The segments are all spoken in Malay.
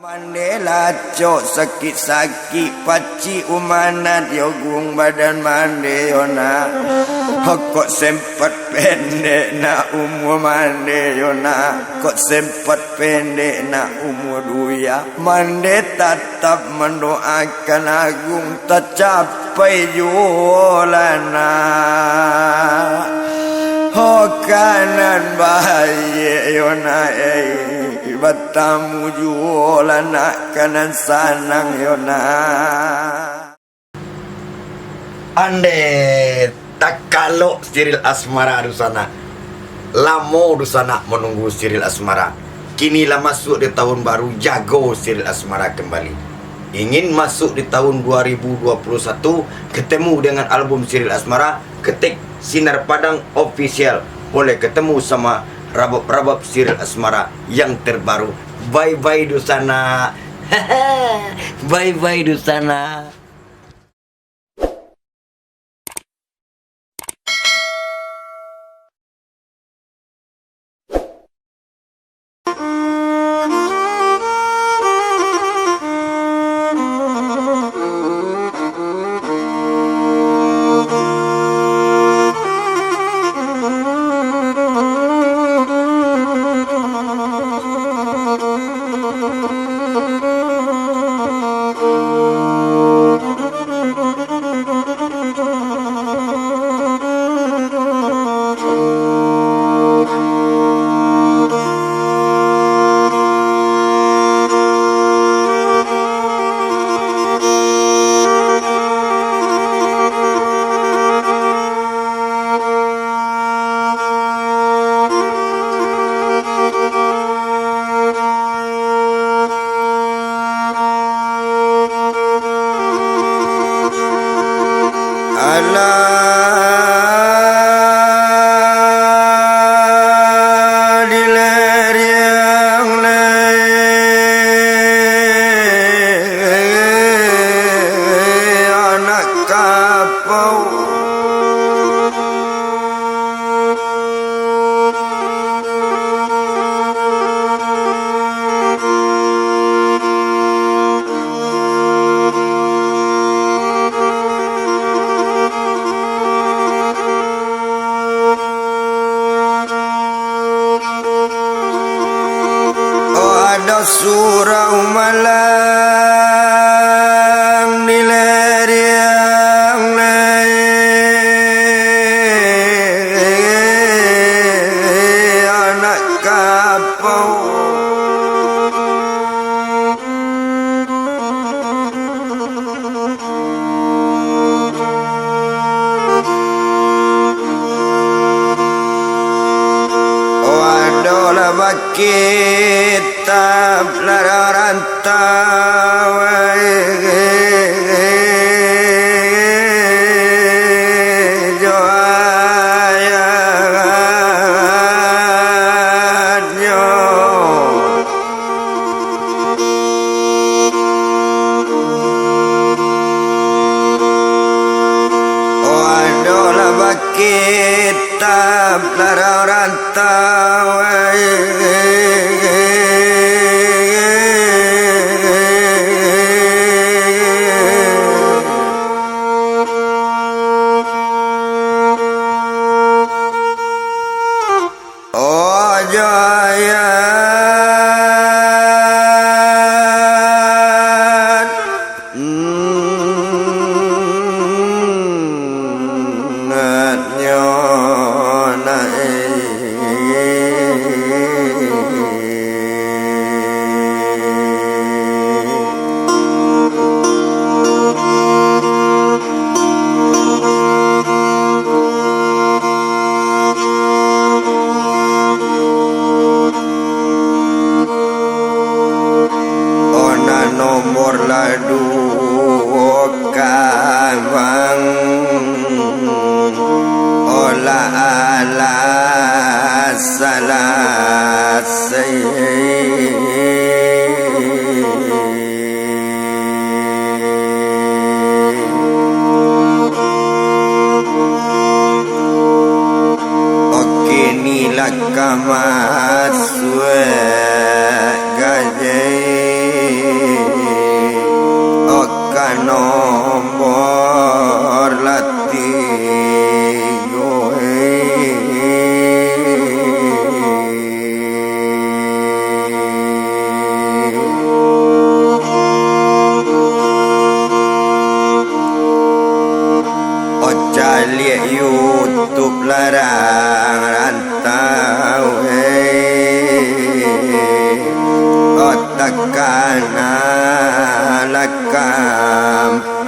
Mandela cok sakit-sakit paci umanat yogung badan mandeyona kok sempat pendek nak umur mandeyona kok sempat pendek nak umur duya mande tetap mendoakan agung tercapai jualana kanan bayi yona batamu jualan nak kanan sanang yona ande tak kalau Cyril Asmara dusana lamo dusana menunggu Cyril Asmara kinilah masuk di tahun baru jago Cyril Asmara kembali ingin masuk di tahun 2021 ketemu dengan album Cyril Asmara ketik Sinar Padang Official boleh ketemu sama rabab-rabab Cyril Asmara yang terbaru. Bye-bye Dusana. Bye-bye Dusana. Surau malam di leriang anak kapau wadola bakit tab larantau joayanyo wadola bakit tab larantau kana lakampung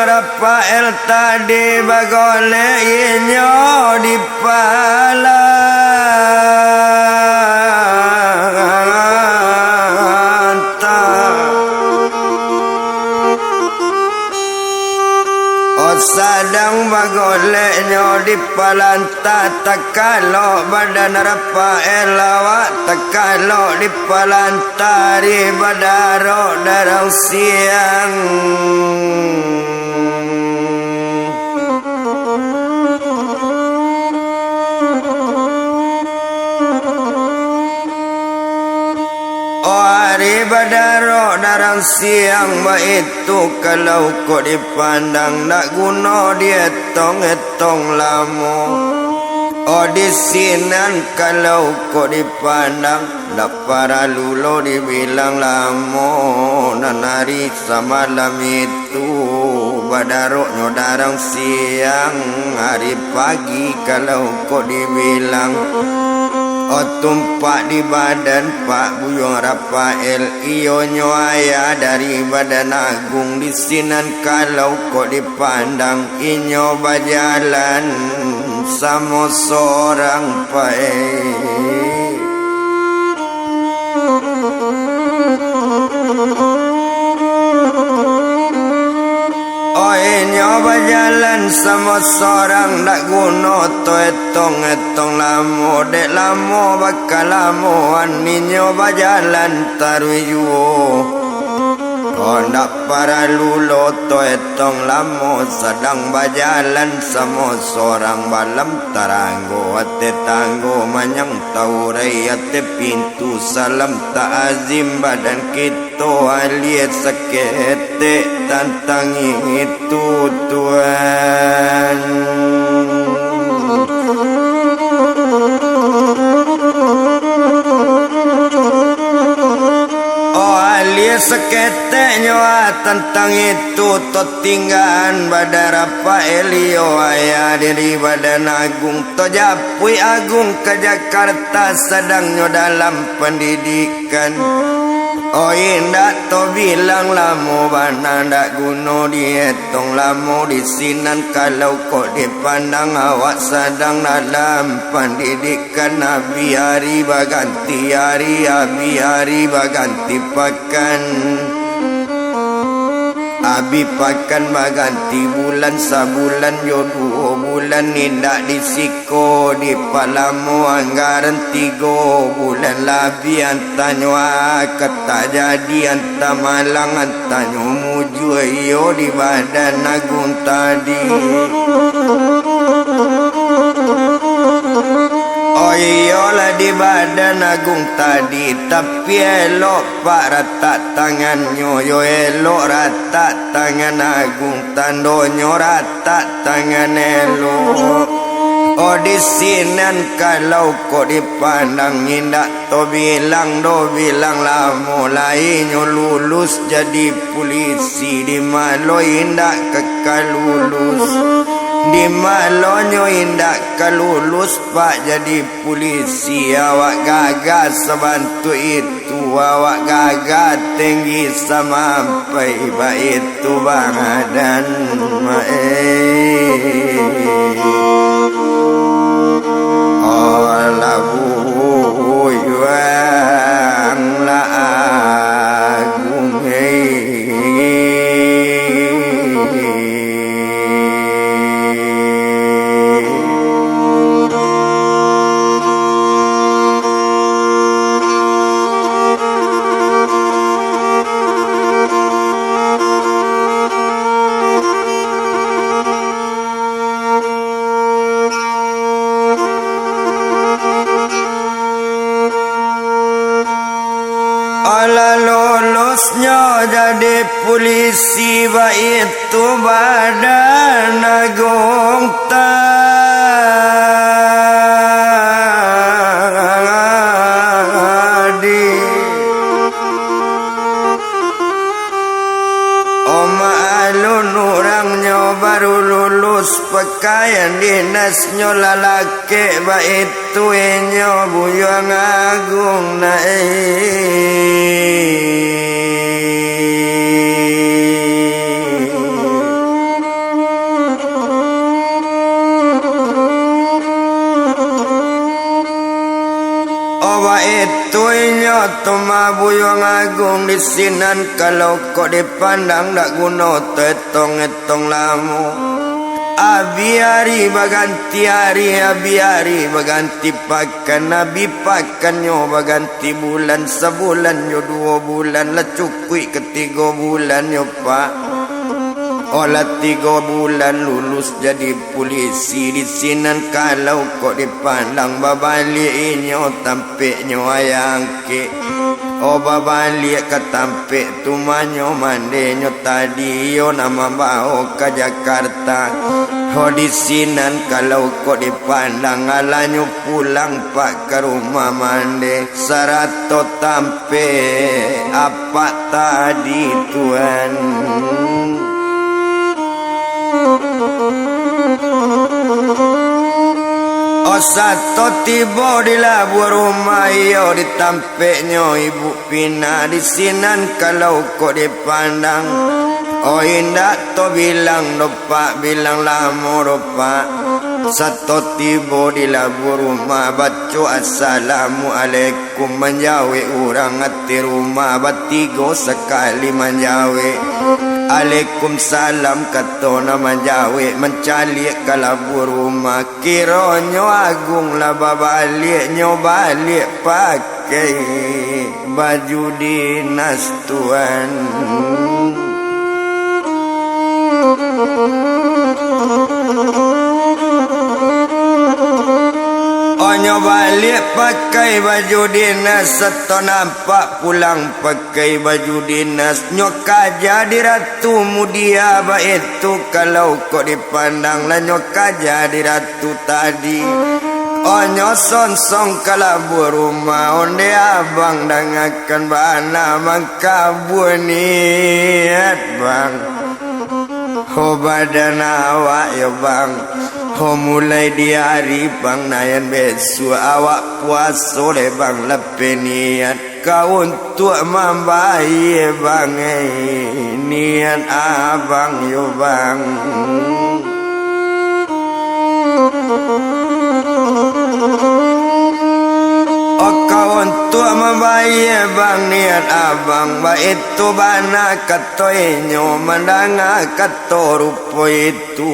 Rafael tadi bagole inyo di palanta sadang bagole nyo di palanta takalo badan Rafael lawat takalo di palanta di badaro darang siang badaro darang siang itu kalau kau dipandang nak guna dietong-etong lamu Odisinan kalau kau dipandang nak para lulo dibilang lamu nanari semalam itu badaro darang siang hari pagi kalau kau dibilang tumpak di badan Pak Buyung Rafael iyo nyoaya dari badan agung di sinan kalau kok dipandang inyo bajalan sama seorang nyoba jalan sama seorang nak guna to etong lamu dek lamu bakal lamuan ni nyoba jalan taruyu nak para lulo to etong lamu sedang bajalan sama seorang balam taranggo ate tanggo manyang taurai ate pintu salam ta'azim badan kita aliat sakete tantangi itu Tuhan sekete nyoa tentang itu to tinggaan pada Rafael iyo ayah diri badan agung to japui agung ke Jakarta sedang nyo dalam pendidikan indah to bilang lamu bana ndak guno dietong lamu di sinan kalau kok dipandang awak sedang dalam pendidikan Nabi hari baganti hari abi hari baganti pakan abi pakan baganti bulan sabulan yo 2 bulan indak disiko di palamu anggaran 3 bulan labi antanyo kata jadi anta malang antanyo muju yo di badan agung tadi iyalah di badan agung tadi tapi elok pak rata tangannya yo elok rata tangan agung tandonyo rata tangan elok di sinan kalau kok dipandang indak to bilang lamu lainyo lulus jadi polisi di malo indak kekal lulus di malonyo indak kalulus pak jadi polisi awak gagah sebantu itu awak gagah tinggi sampai itu bangadan labu yuang la agung jadi polisi itu badan agung tadi Oma alun orangnya baru lulus pakaian dinasnya lalaki itu inyo buyang agung itu inyo tuma buyang agung di sinan kalau kok dipandang dak guna tetong-etong lamu abiari baganti hari abiari baganti pakan nabi pakannya baganti bulan sebulan yo 2 bulan lah cukui ketiga bulan yo pak olah 3 bulan lulus jadi polisi di sinan kalau kok dipandang babalik inyo tampiknya ayangke oh babalik ke tampik tumanyo mandenyo tadi yo nama bawa ke Jakarta oh di sinan kalau kok dipandang alanyo pulang pak ke rumah mande sarato tampik apa tadi Tuhan oh satu tiba di labur rumah iyo ditampeknya ibu Pina di sinan kalau kok dipandang oh indah to bilang dopak bilang lama dopak satu tiba di labur rumah baca assalamualaikum menjawi orang hati rumah batigo sekali menjawi Waalaikumsalam kata nama Jawi mencalik ke labur rumah kironyo agung lah baliknya balik pakai baju dinas Tuan Onyo balik pakai baju dinas Seto nampak pulang pakai baju dinas Nyok jadi ratu mudia itu kalau kok dipandang lah nyok jadi ratu tadi Onyo sonsong kalabur rumah onde abang dangakan bana mangkabur niat bang Ho badan awak ya bang Ho mulai di hari bang nayan besu awak puasa le bang lepe niat kau untuk membayi bang niat abang yo bang kau untuk membayi bang niat abang ba itu bana katoinyo mandanga kato rupo itu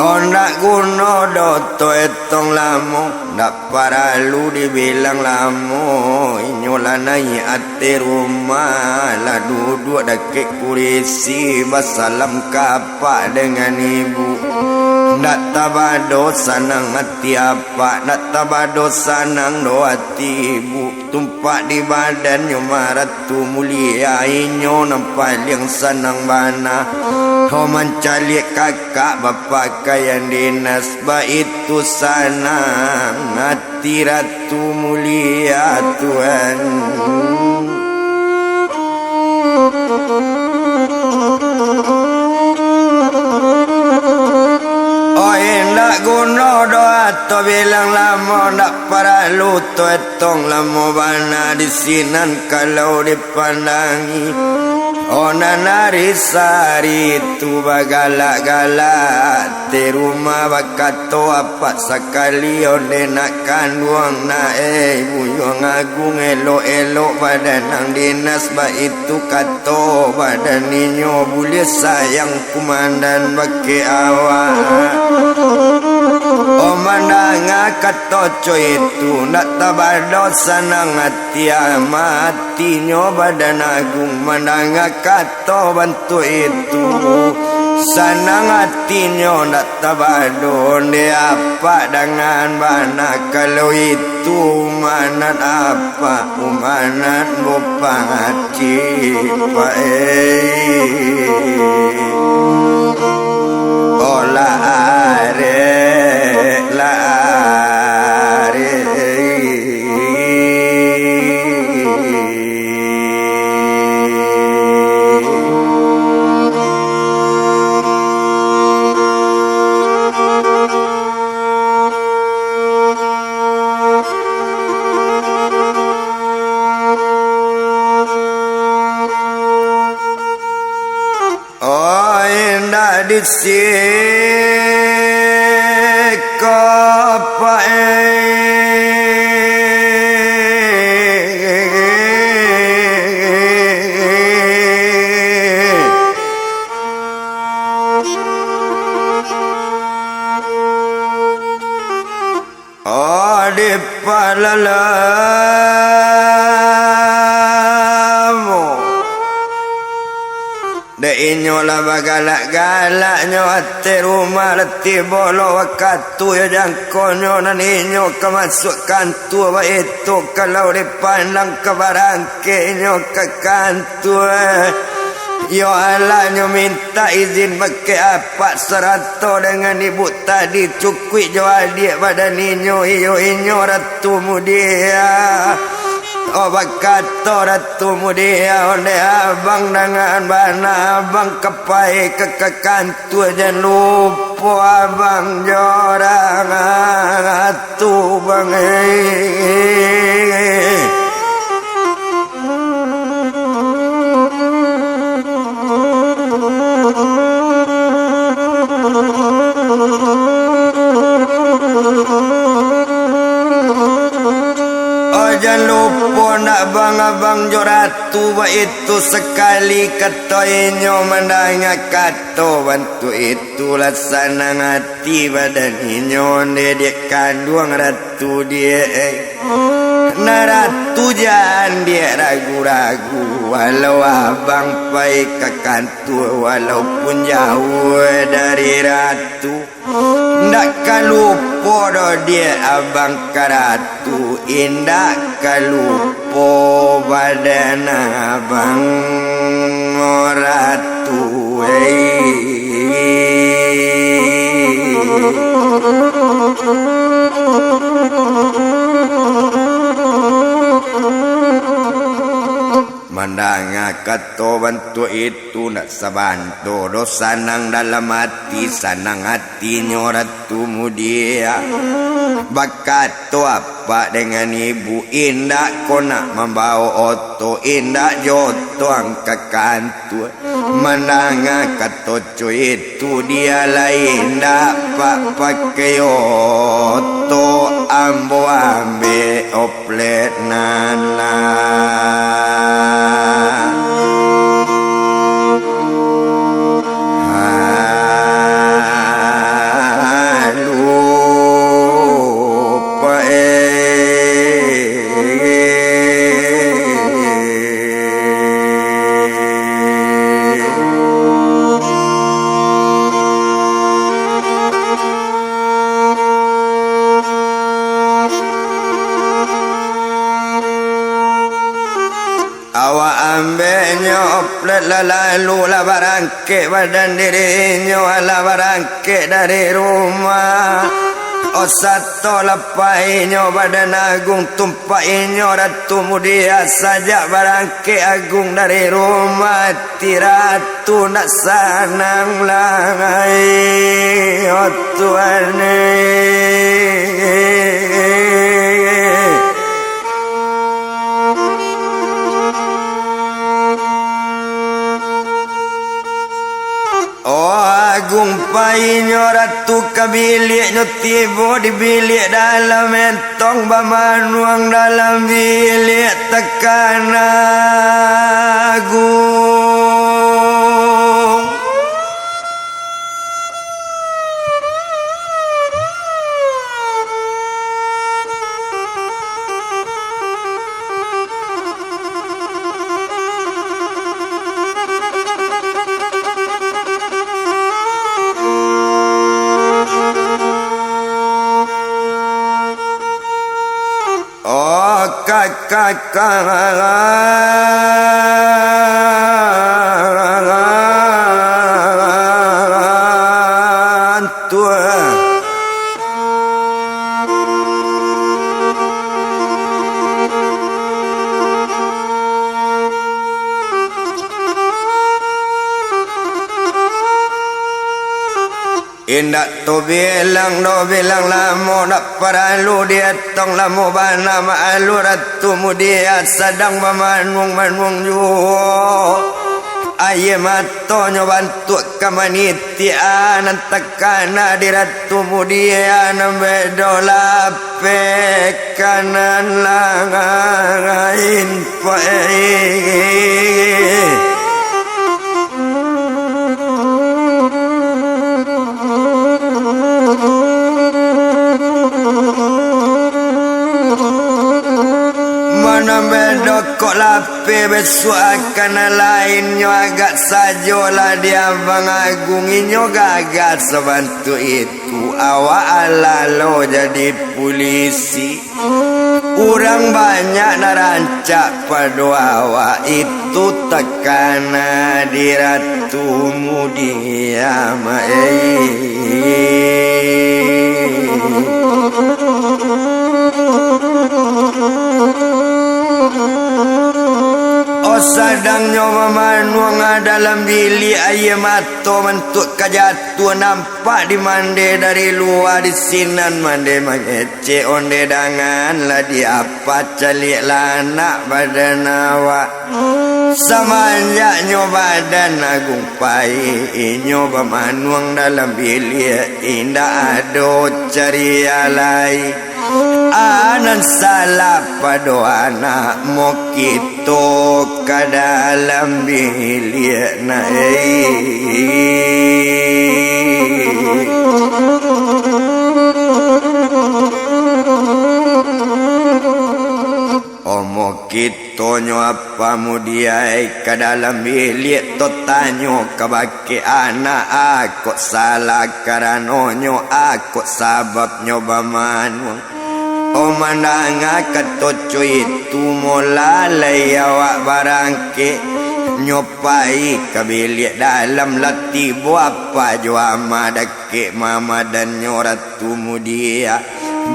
nak guna doto etong lamo nak paralu dibilang lamo inyolah naik ate rumah lah duduk dekat kursi basalam kapak dengan ibu nak tabado sanang hati apa nak tabado sanang do hati ibu tumpak di badan nyo maratu mulia inyo nampak yang sanang bana kau mencalik kakak bapak kayan dinas ba itu sanang hati ratu mulia Tuhan nak guna doa to bilang lama nak para luto etong lama bana di sinan kalau dipandangi ona narisari tu bagala-gala di rumah bakato apa sekali onde nak kanduang na buyong agung elo-elo badan ang dinas ba itu kato badan ninyo boleh sayang kumandan baki awak o mandanga katoco itu nak tabado sanang hati mati nyo badan agung mandanga kato bantu itu Sanang hatinya nak tabadon dia apa dengan mana kalau itu manat apa umanat bopati ola are la Inyola bagalak-galaknya hati rumah letih bolo wakatu ya jangkonyo nan inyo kemasukkan tua itu kalau dipandang ke barangkenyo ke kantor yo alahnya minta izin pakai apa serato dengan ibu tadi cukui jual dia pada inyo ratu mudia. Oh bakato ratu mudia onde abang dengan bana abang kepai kekantu jangan lupa abang jorang ratu bang jangan lupa nak abang joratu itu sekali katoinyo mendanga kato bantu itu laksana hati badan inyo dia kandung ratu dia naratu jangan dia ragu-ragu walau abang pai ke kantor walaupun jauh dari ratu ndak kalupo do dia abang karatu indak kalupo badan abang ratu mandanga kato bantu itu nak sabanto dosa nang dalam hati sanang hati nyoratu mudia bakato apa dengan ibu indak ko nak membawa oto indak joto angka kantor mandanga kato itu dia lain dapat pakai oto ambo ambe oplet nana lalu la barangke badan dirinya ala barangke dari rumah osato lapainya badan agung tumpainya ratu mudia saja barangke agung dari rumah tiratu nak sanang langai oh tuane agung painyo ratu ke biliknya tiba di bilik dalam mentong bamanuang dalam bilik tekan agung Indak tu bilang no bilang lamo nak paralu dia tong lamo bana maalu ratu mudia sedang memanung manung ju aye matonyo bantu kamanitia nantakana di ratu mudia nambe dola pe kanan langain pae kok lape besok akan lainnya agak sajolah dia mengagunginya gagal sebantu itu awak alalo jadi polisi kurang banyak narancak pada awak itu tekana di ratu mudia sadang nyoba manuang dalam bilik ayam mato mentuk kajatuh nampak di mande dari luar di sinan mande mengece onde dangan lah di apa calik lanak badan awak semanjak nyoba dan agung pai nyoba manuang dalam bilik indah ado cari alai anan salah pada anak mokito ke dalam bilik mokito nyo apa mudiai ke dalam bilik to tanyo ke baki anak aku salah karena nyo aku sabab nyoba manuang mandanga katoco itu mulalai awak barangke nyopai kabilik dalam lati buapa jua madake mama dan nyoratu mudia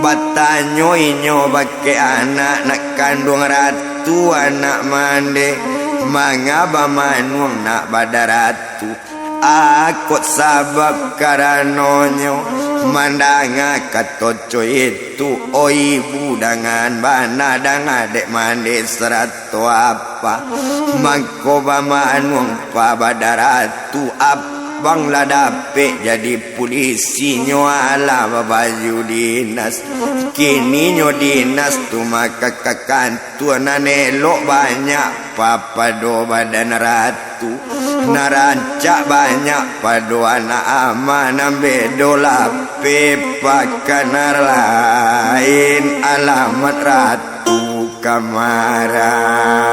batanyo inyo bake anak nak kandung ratu anak mande mangaba manuang nak badaratu aku sabab karanonyo mandanga katoco itu o ibu dengan bana dan adek mandi serato apa mangkoba manuang pa badaratu abang lah dapet jadi polisi nyo ala baju dinas kini nyo dinas tu maka kakantu nanelok banyak papa do badan ratu narancak banyak pada anak aman bedola pepakan lain alamat ratu kamaran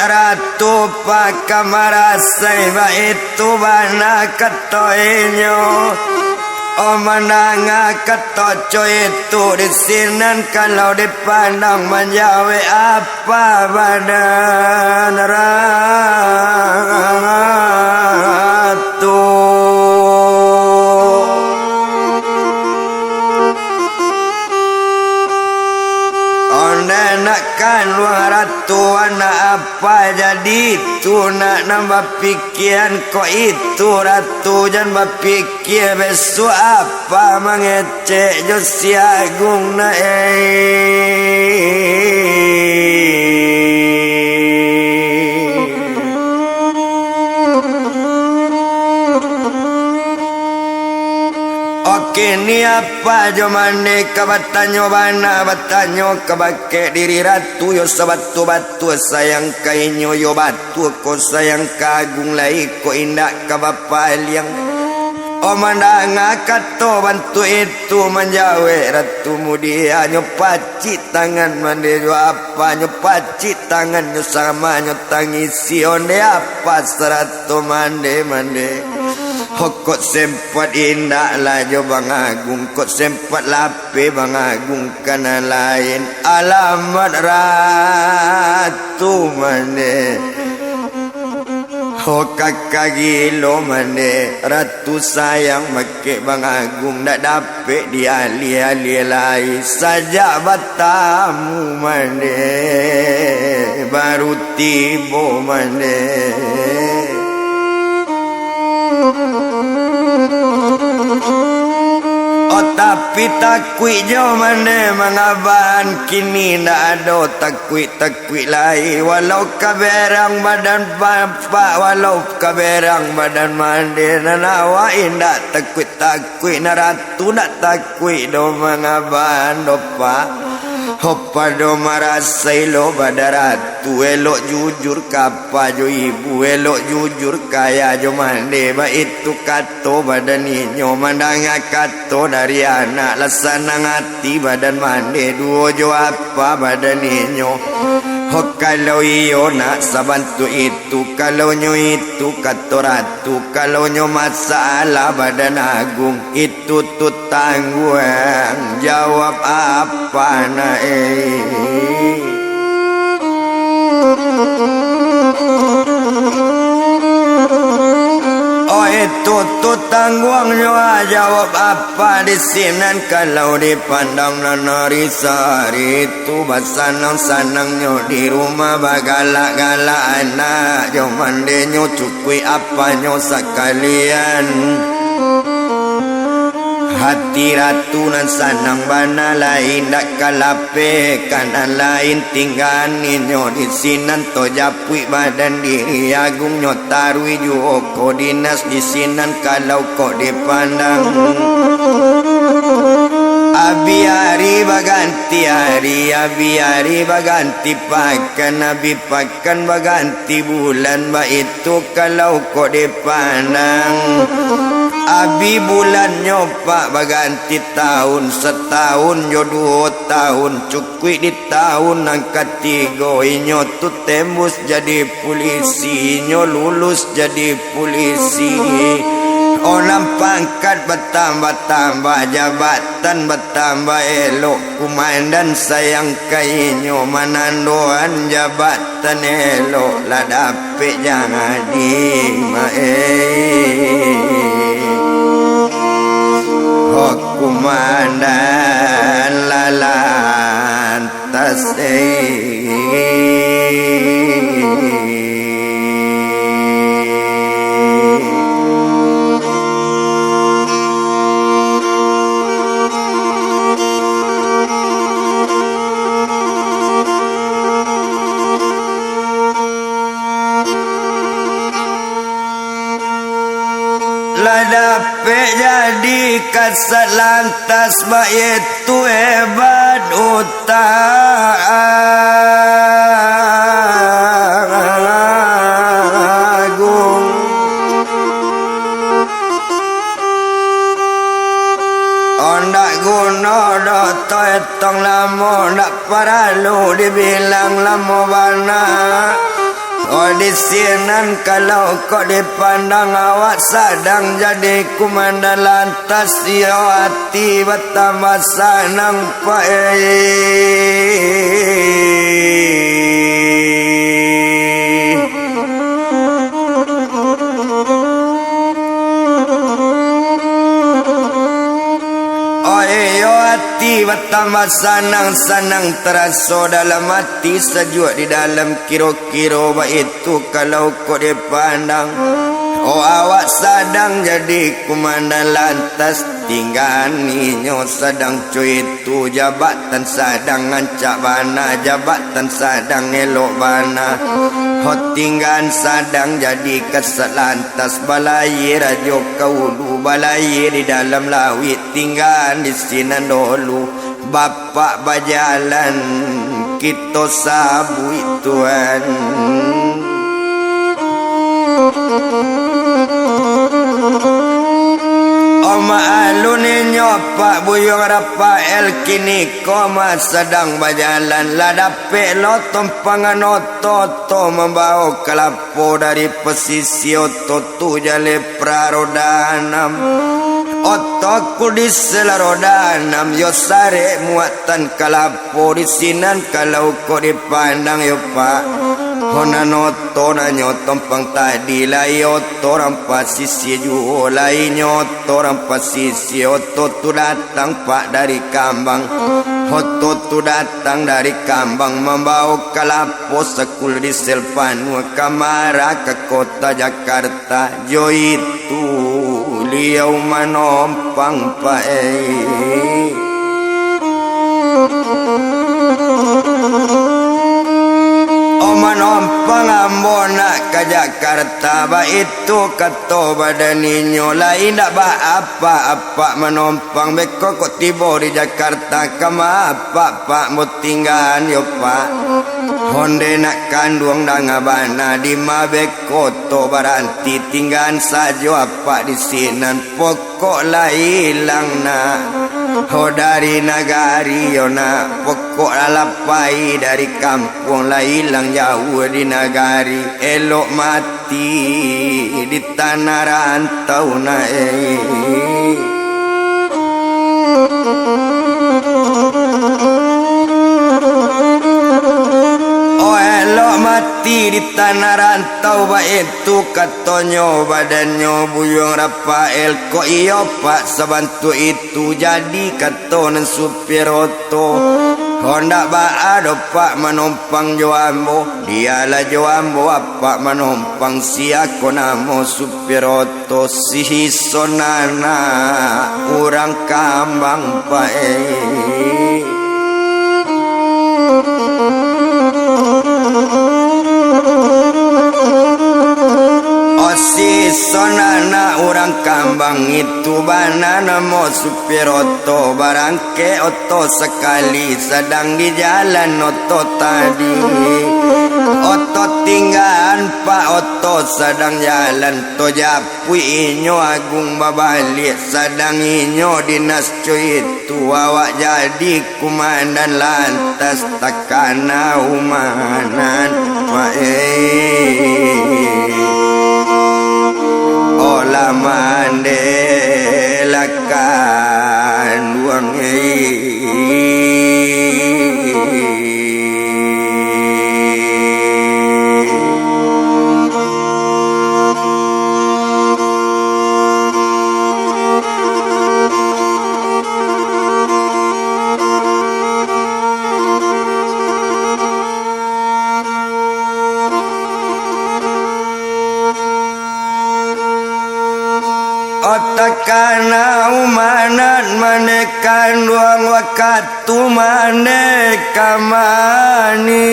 ratu pakamarasay ba itu bana katoinyo mananga katoco itu disinan kalau dipandang menjawi apa badan ratu kan luar ratu anak apa jadi itu nak nambah pikiran kok itu ratu jangan berpikir besok apa mengecek Josi Agung na kini apa jo mane kabatanyo bana batanyo kabake diri ratu yo sabatu batu sayang kainyo yo batu ko sayang kagung lai ko indak kabapaliang o mandang akato bantu itu menjawe ratu mudia nyo paci tangan mande jo apa nyo paci tangan nyo sama nyo tangisi onde apa seratu mande Kok sempat indah lah jo Bang Agung, kok sempat lape Bang Agung kana lain alamat ratu mane. Oh kakak gilo mane ratu sayang make Bang Agung nak dapet di ali-ali lain saja batamu mane baru tiba mane. Oh tapi takui jo mane mangaban kini ndak ada takui lai walau kaberang badan bapak walau kaberang badan mande nanawa indak takui naratu ndak takui do mangaban do pak Hoppa do marasai lo badaratu elok jujur kapa jo ibu elok jujur kaya jo mande ba itu kato badani nyo mandang kato dari anak lasana ngati badan mande duo jo apa badani nyo hok kalau iyo nak sabantu itu kalau nyo itu kato ratu kalau nyo masalah badan agung itu tu tangguang jawab apa na Oh itu tu tangguangnya jawab apa di sini kalau dipandang nanari sari itu basanang-sanangnya di rumah bagalak-galak anak jo mandenyo cukui apanya sekalian hati ratu nan sanang bana lain dak kalape kanan lain tingganin nyo di sinan to japui badan diri agung nyo tarui juo ko dinas di sinan kalau ko dipandang abi hari baganti pakan abi pakan baganti bulan ba itu kalau ko dipandang abi bulan nyopak baganti tahun setahun yo 2 tahun cukui di tahun angkat 3 inyo tu tembus jadi polisi nyo lulus jadi polisi orang pangkat bertambah-tambah jabatan bertambah elok kumandan sayang kainyo manandoan jabatan elok lah dapet jangan di kumandan lalantas dapet jadi kasat lantas bak itu hebat agung ondak guna doto etong lamo ndak paralu dibilang lamo bana. Oh di sinan kalau kau dipandang awak sadang jadi kumandan lantas yo hati bertambah sanang bertambah sanang terasa dalam hati sejuk di dalam kiro-kiro itu kalau kau dipandang Oh awak sedang jadi komandan lantas, tinggal ninyo sedang cuy itu jabatan sedang ngancak bana, jabatan sedang elok bana. Hot tinggal sedang jadi kesat lantas, balai rajo kaulu, balai di dalam lawit, tinggal di sini dulu. Bapak berjalan kita sabui Tuhan. Oma alun nyopak buyung Rafael kini koma sedang berjalan ladape lotom panganoto membawa kelapo dari pesisir oto jale prarodanam otoku di selarodanam yo sare muatan kelapo di sinan kalau kau dipandang yo pak honanoto na nyotong pang tadi layoto rampas sisi juo lai nyoto rampas sisi oto tu datang pak dari kambang oto tu datang dari kambang membawa kalapo sekul di selpanu kamara ke kota Jakarta jo itu liau manompang pak manompang ambona ke Jakarta ba itu kato badan ninyo lain tak ba apa manompang beko kok tiba di Jakarta kama apa mau tinggal yo pak honde nak kandung dangabana di mabeko to baranti tinggal saja apa di sinan pokok lah hilang na ho dari nagari yo na pokok lalapai dari kampung lah hilang jauh di nagari elok mati di tanah rantau na mati di tanah rantau ba itu katonyo badannya buyung Rafael kok iyo pak sebantu itu jadi katonan supir oto Honda ba ado pak manompang joambo dialah joambo apa manompang siako namo supir oto si sonana urang kambang pak si sonana orang kambang itu banana mo supir oto barangke oto sekali sedang di jalan oto tadi oto tinggal pak oto sedang jalan to japui inyo agung babalik sedang inyo dinas cuy itu awak jadi komandan lantas takana umanan pak olah mandela kan duang otakana umanan manekan luang wakatu maneka mani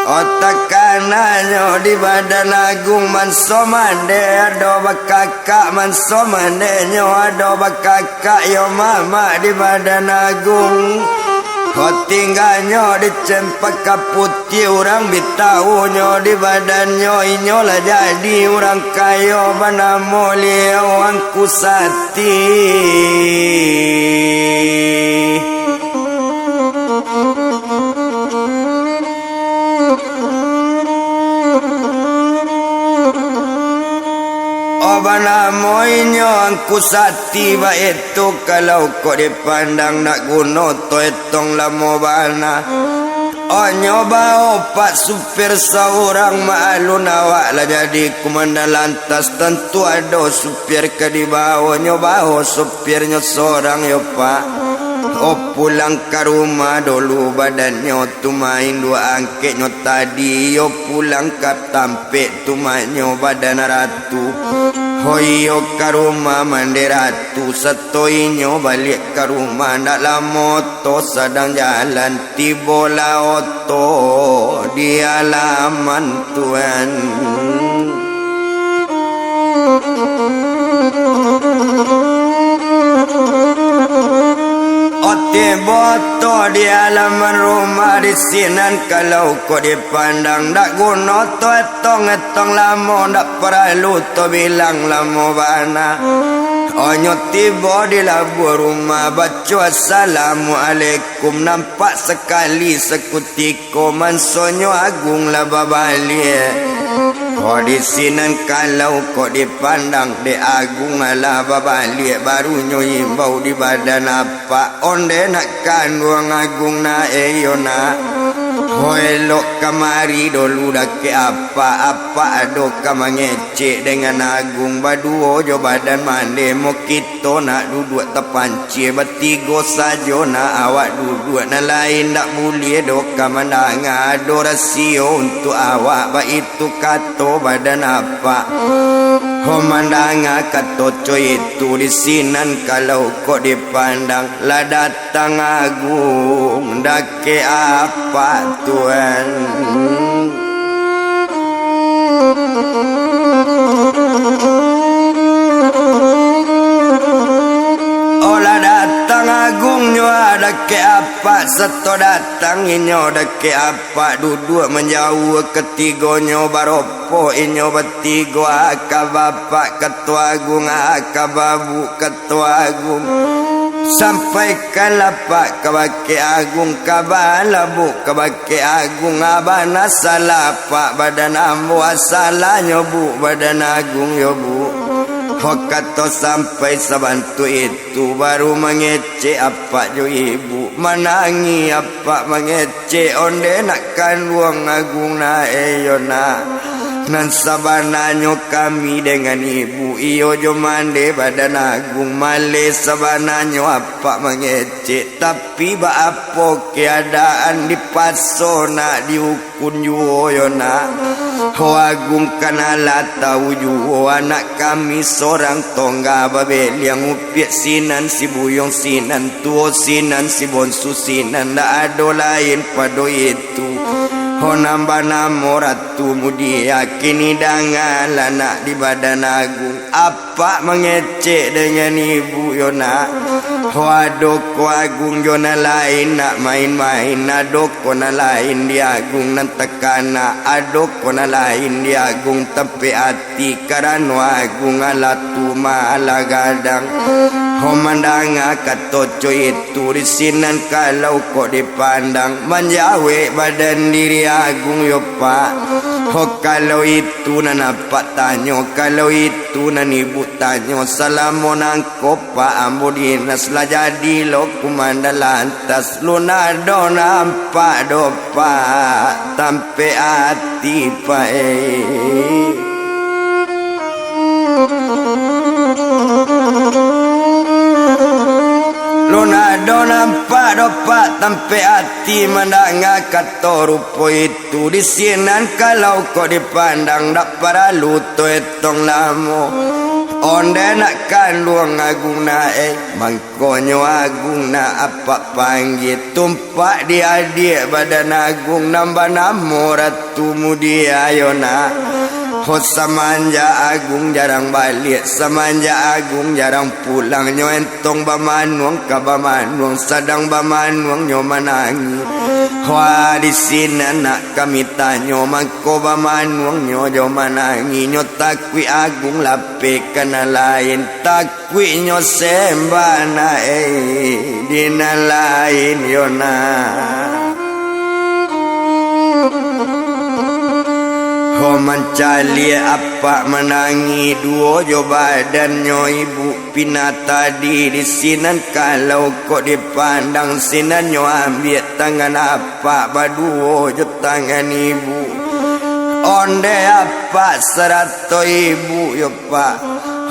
otakana nyo di badan agung mansomande ado bakakak mansomande nyo ado bakakak yo mama di badan agung kau tinggalnya di cempak putih orang bitaunya di badannya inyolah jadi orang kaya banamo liau angku sati Obana moinyo angku sati ba itu kalau kau dipandang nak guno to etong lamo bana oh nyoba opak supir seorang maalun awak lah jadi komandan lantas tentu ada supir ke di bawah nyoba supirnya seorang yo pak Oh pulang ke rumah dulu badannya tu main dua angketnya tadi. Oh pulang ke tampik tu mainnya badan ratu. Hoyo ke rumah mandi ratu setoinyo balik ke rumah ndak lama to sedang jalan tibola oto di halaman Tuhan. Ote boto di halaman rumah di sinan kalau kau dipandang dak guna to etong lamo dak perlu to bilang lamo bana. Onyo tiba di labu rumah baca assalamualaikum nampak sekali sekutiko mansonyo agung lah babalik. Kau di sinan kalau kau dipandang de agung ala babalik baru nyoimbau di badan apa onde nak kanduang agung na eyona. Hoelok kamari dulu dak ke apa ado kamangecek dengan agung baduo jo badan mande mo kita nak duduk terpanci bertiga saja nak awak duduk na lain tak boleh do kamandang ado rasio untuk awak ba itu kato badan apa. Komandanga katoco itu di sinan kalau kau dipandang lah datang agung dake apa Tuhan. Olah datang agungnya ada ke apa seto datang inyo ada ke apa duduk menjauh ketiganya baropo inyo bertiga aka bapak ketua agung aka babu ketua agung sampai kalapak kabake agung kabalabu kabake agung abana salapa badan ambu asalanya bu badan agung yo bu. Hokato sampai sabantu itu baru mengece apa jo ibu menangi apa mengece onde nakkan luang agung na eyona. Nan sabananyo kami dengan ibu iyo jo mande badan agung male sabananyo apa mengece tapi ba apa keadaan di pasona diukun yuoyona. Ho agung kanala tahu juo anak kami seorang tongga babel yang upiak sinan si buyong sinan tuo sinan si bonsu sinan ndak ada lain pada itu. Ho nambah namo ratu mudia kini dangan anak di badan agung apa mengecek dengan ibu yona. Ho adoko agung yona lain nak main-main adoko na lain di agung nan tekana adoko na lain di agung tepi hati karena agung alatu maala gadang. Ho mandanga katoco itu di sinan kalau kau dipandang menjawe badan diri agung yo pak. Ho kalau itu na napak tanyo kalau itu na ibu tanyo salamo nangko pak ambo dinas lah jadi lo kumanda lantas lunado nampak do pak tampe hati pak Lunado nampak dopak tampe hati mandanga kato rupo itu di sinan kalau kau dipandang dak paralu to etong lamo onde nak kan luang agung na mangkonyo agung na apa panggil tumpak di adik badan agung nambah namo ratu mudia ayona. Ho samanja agung jarang balik samanja agung jarang pulang nyo entong bamanuang ka bamanuang sadang bamanuang nyo manangi. Wah di sini nak kami tanyo mangko bamanuang nyo jo manangi nyo takwi agung lape kana lain takwi nyo sembana dina lain yona. Ho mencali apa menangi duo jo badannya ibu pina tadi di sinan kalau kok dipandang sinan nyo ambil tangan apa baduo jo tangan ibu onde apa serato ibu yo pak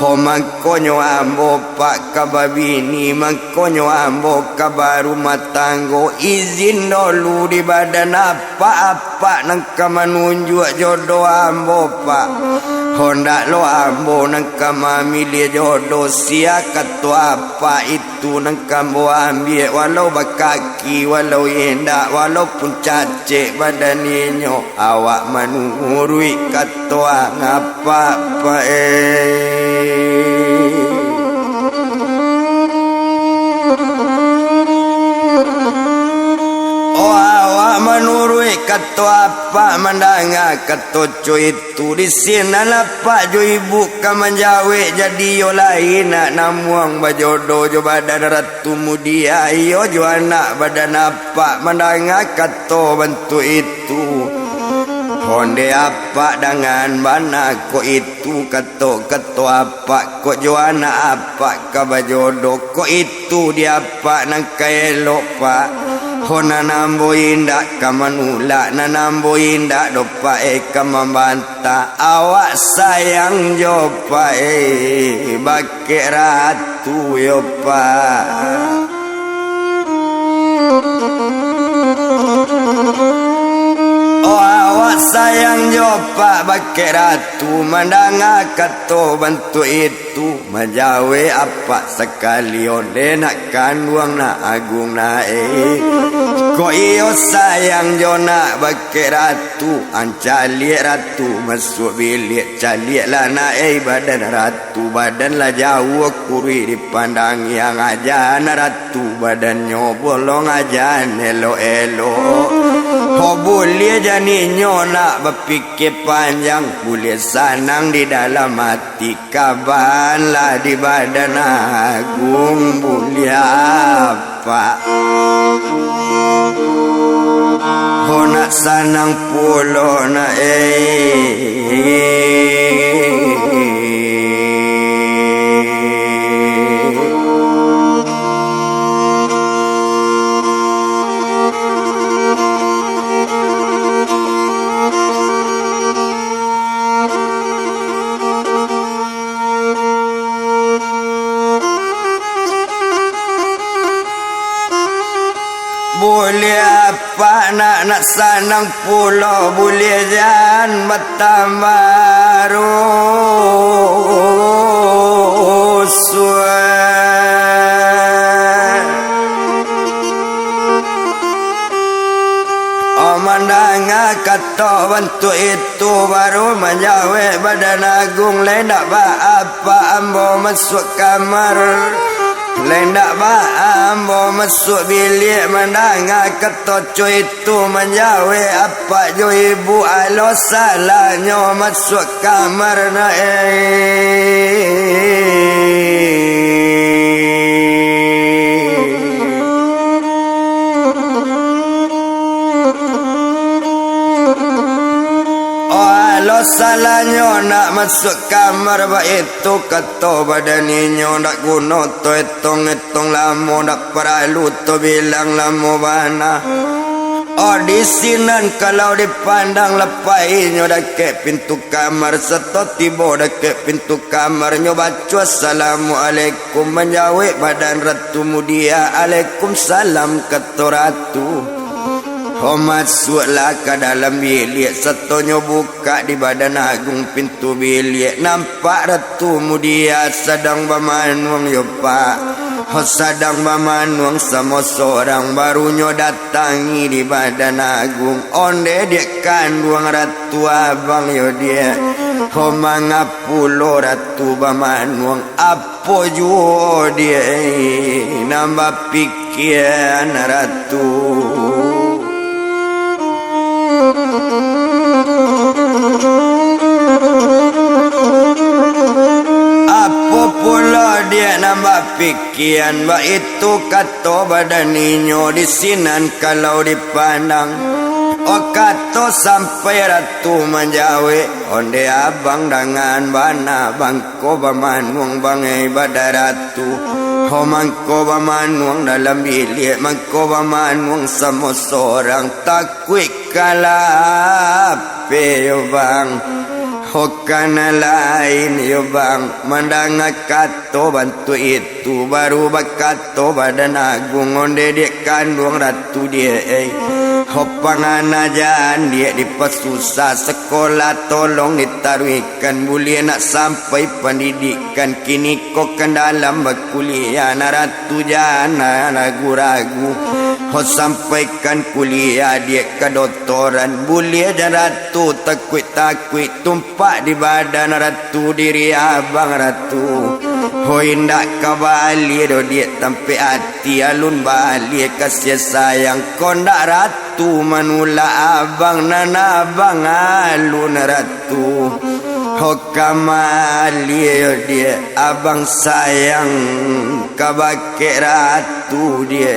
Ho mangkonyo ambo pak kababini mangkonyo ambo kabaru matanggo izin dulu di badan apa nang kamanunjuk jodoh ambo pak honda lo ambo nang kamamilih jodoh sia ketua apa itu nang kambo ambil walau bakaki walau indah walaupun cacik badan inyo awak manurui ketua ngapa menurut kata apa mandanga kata cuy itu di sini pak jo ibu kamanjawe jadi yo lain nak namuang bajodoh jo badan ratu mudia yo jo anak badan apa mandanga kata bentuk itu honde apa dengan mana ko itu kata apa ko jo anak apa kabajodoh ko itu dia apa nang kaelok pak hona nambo indak kamanula nanambo indak dopa kamambanta awak sayang jopa bake ratu yopa sayang jopa bake ratu mandanga kato bantu itu majawe apa sekali oleh nak kanduang na agung na ko iyo sayang jona bake ratu ancali ratu masuk bilik cali lah na badan ratu badan lah jauh kuri dipandang yang aja na ratu badannya bolong aja elo ho boleh jadi nak berfikir panjang boleh sanang di dalam hati kaban lah di badan agung boleh apa ho nak sanang pulo nak boleh apa nak sanang pulau boleh jangan bertamaru mandanga kata bentuk itu baru menjawe badan agung lendak apa ambo masuk kamar lendak ambo masuk bilik mandanga ketoco itu menjawe apa jo ibu alo salahnya masuk kamar na salahnya nak masuk kamar ba itu kata badaninya nak guna to etong lama nak perlu to bilang lama bana di sinan kalau dipandang lepainya dekat pintu kamar seto tiba dekat pintu kamarnya baca assalamualaikum menjawab badan ratu mudia Waalaikumsalam kata ratu ho masuklah ke dalam bilik setonyo buka di badan agung pintu bilik nampak ratu mudia sedang bermanuang yo pak ho sedang bermanuang sama seorang barunya datangi di badan agung onde dia kandung ratu abang yo dia ho mangapulo ratu bermanuang apa juo dia nambah pikiran ratu apa pula dia nambah pikiran ba itu kata badaninya di sinan kalau dipandang kata sampai ratu menjawe onde abang dengan bana bangko bamanuang bangai badar ratu ho mangko bamanuang dalam bilik mangko bamanuang sama seorang takwik kalap bang Hokana lain yo bang, mandang kato bantu itu baru bakato badan agung onde dia kandung ratu dia Hopangan ajaan dia dipesusah sekolah tolong ditaruhkan boleh nak sampai pendidikan kini kok kan dalam berkuliah na ratu jana ragu-ragu ho sampaikan kuliah dia ke doktoran boleh dan ratu takut tumpak di badan ratu diri abang ratu ho indak kembali do dia sampai hati alun balik kasih sayang kondak ratu manula abang nana abang alun ratu ho kamali dia abang sayang kabake ratu dia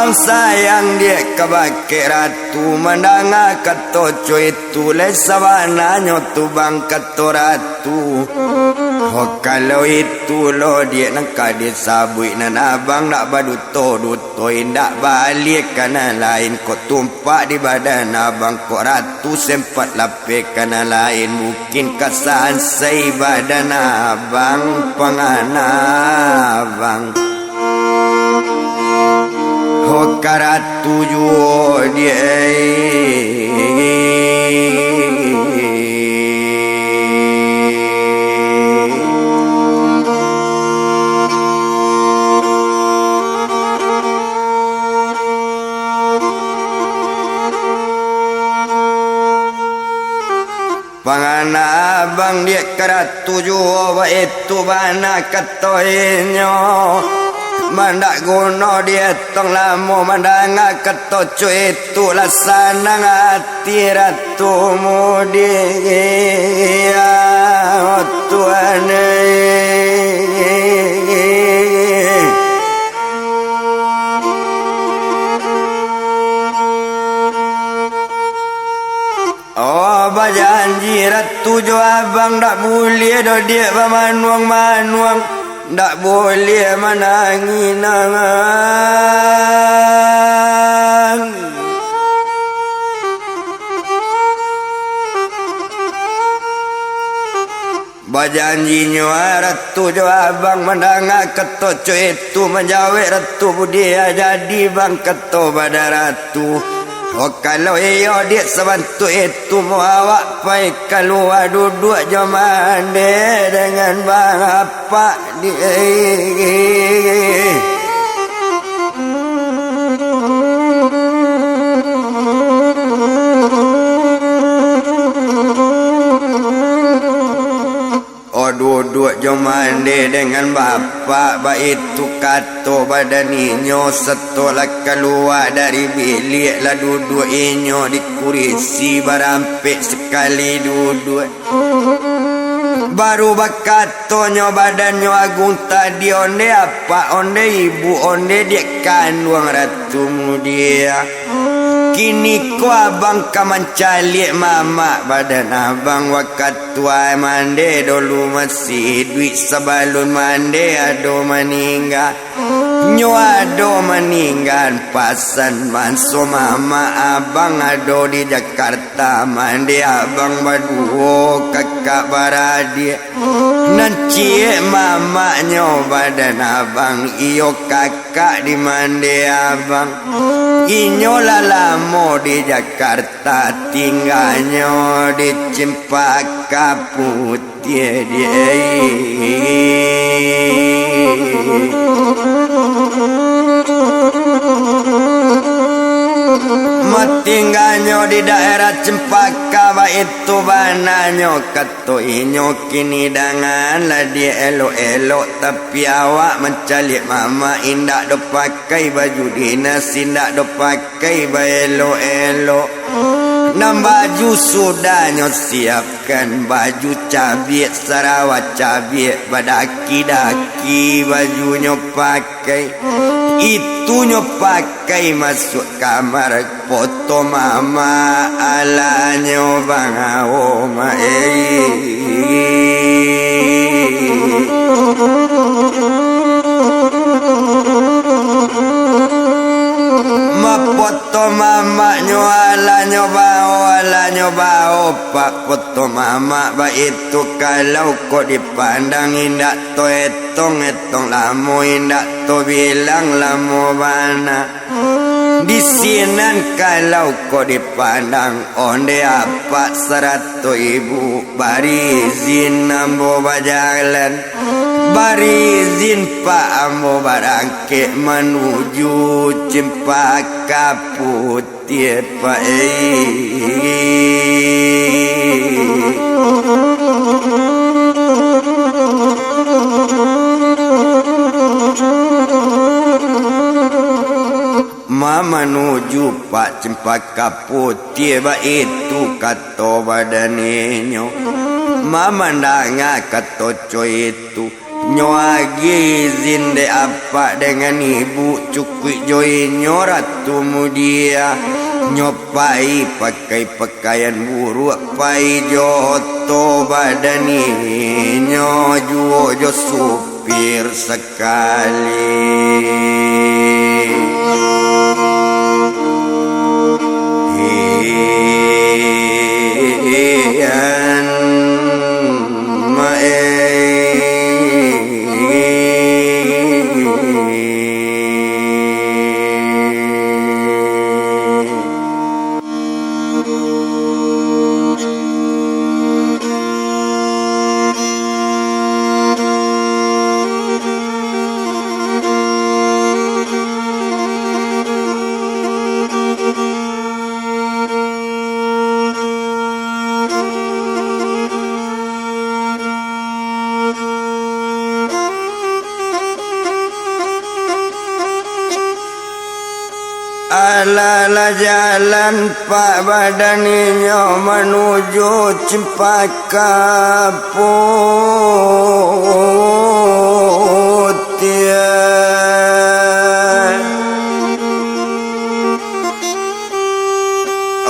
abang sayang dia kabake ratu mandanga katoco itu lesawananya tu bang kato ratu oh kalau itu lo dia nangka dia sabui nan abang nak baduto indak balik kana lain kok tumpak di badan abang kok ratu sempat lapik kana lain mungkin kasahan sei badan abang pangana abang ho karatu juo dia pangana abang dia karatu juo wa itu bana katoinyo mandak gono dia tong lamo mandanga ketoco itu lasana ngati ratu mudia tuane oh bajanji ratu jo abang dak boleh do dia manuang ndak boleh menanginangan bajanjinya ratu jo abang mendanga ketoco itu menjawe ratu budia jadi bang keto pada ratu oh kalau iyo dia sebantu itu mau awak pai keluar duduk jaman dia dengan bang apa dia oh duduk jaman dia dengan bapak baik itu kato badan inyo setelah keluar dari bilik lah duduk inyo di kursi berampik sekali duduk baru bakatonyo badannya agung tadi onde apa onde ibu onde dia kandung ratu mudia kini ko abang kamancalik mama badan abang wakat tua mande dulu masih duit sebalun mande ado meninggal nyo ado meninggal pasan manso mama abang ado di Jakarta mande abang baduo kakak baradia nanti mama nyo badan abang iyo kakak di mande abang inyo lalamo di Jakarta tinggalnya di Cempaka Putih dia tinggalnya di daerah Cempaka itu bananyo kato inyo kini dangan lah dia elok-elok tapi awak mencalik mama indak do pakai baju dinas indak do pakai elok-elok nam baju sudahnya siapkan baju cabiet Sarawak cabiet badaki-daki bajunya pakai itunya pakai masuk kamar foto mama alanya bang Oma mama nyoba pak foto mama ba itu kalau kok dipandang indah to etong lamu indah to bilang lamu bana di sinan kalau kok dipandang onde apa 100 ibu barizin ambo bajalan barizin pak ambo barangke menuju Cempaka Putih pak Mama menuju Pak Cempaka Putih ba itu kato badanenyo Mama nanga kato coy itu nyoagi izin de apa dengan ibu cukui joy nyoratu mudia nyopai pakai pakaian buruk pai joto badanenyo juo supir sekali Ala jalan Pak Badaninyo menuju Cempaka Putih.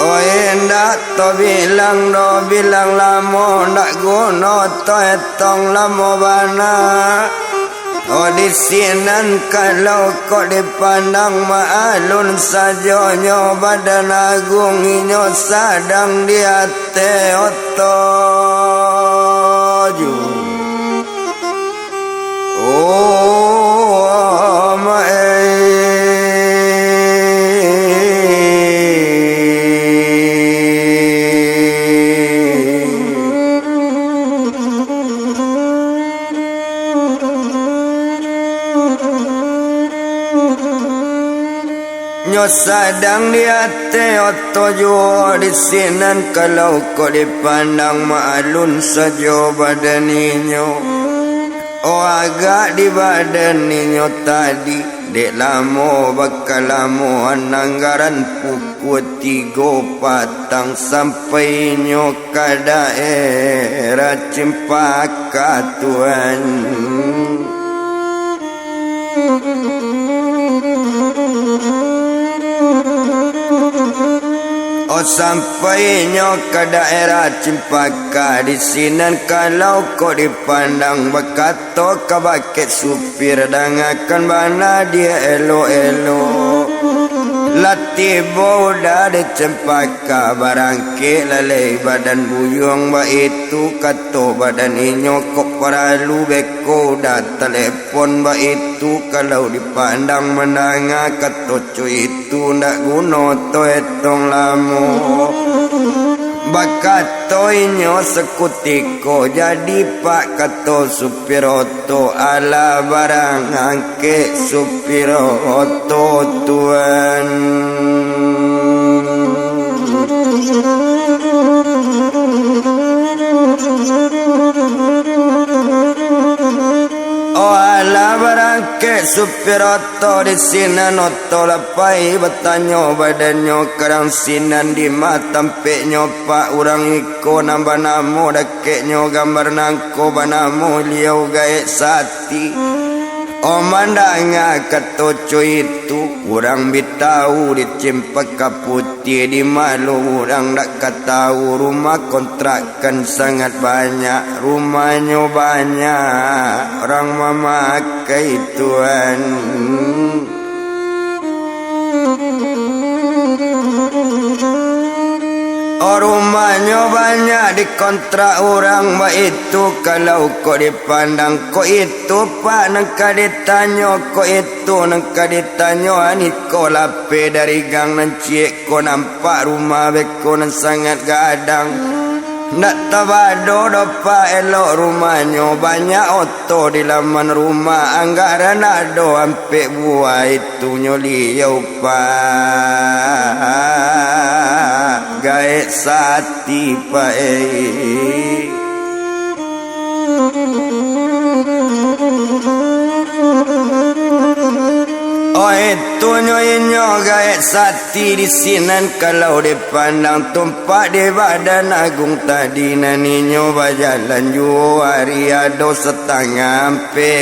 Oh endak to bilang lamo ndak gono to etong lamo bana. Oh di sinan kalau kok dipandang maalun saja nyo badan agung inyo sadang di ate otoju. Oh sadang di ate otojo di sinan kalau kok dipandang maalun saja badaninyo. Oh agak di badaninyo tadi dek lamo bakal lamo anggaran pukul 3 patang sampai nyo ke daerah Cempaka Tuan. Oh sampai nyo ke daerah Cempaka di sinan kalau kok dipandang bakato ke baket supir dangakan bana dia elo-elo latibo udah di Cempaka barangke lalai badan buyung ba itu kato badan inyo kok paralu beko dah telepon ba itu kalau dipandang menanga kato cuy itu ndak guno to etong lamo bakato inyo sekutiko jadi pak kato supir oto ala barang angke supir oto tuan. Oh ala barangke supir oto di sinan oto lapai bertanyo badanyo kadang sinan di matampe nyo pak urang iko nambah namo dake nyo gambar nangko banamo liau gaek sati. Oh mandanga katoco itu urang bitau di Cempaka Putih di malu urang dak katau rumah kontrakan sangat banyak rumahnya banyak orang memakai tuan. Rumahnya banyak dikontrak orang, itu kalau kau dipandang kau itu pak nengka ditanya kau itu nengka ditanya ni kau lape dari gang nencik kau nampak rumah beko nan sangat gadang. Nak tabado dopa elok rumahnya banyak oto di laman rumah anggaran ado ampe buah itu nyoliau pak gaek sati pak itu nyoinyo gaek sati di sinan kalau dipandang tumpak di badan agung tadi naninyo bajalan juari ado setengah ampe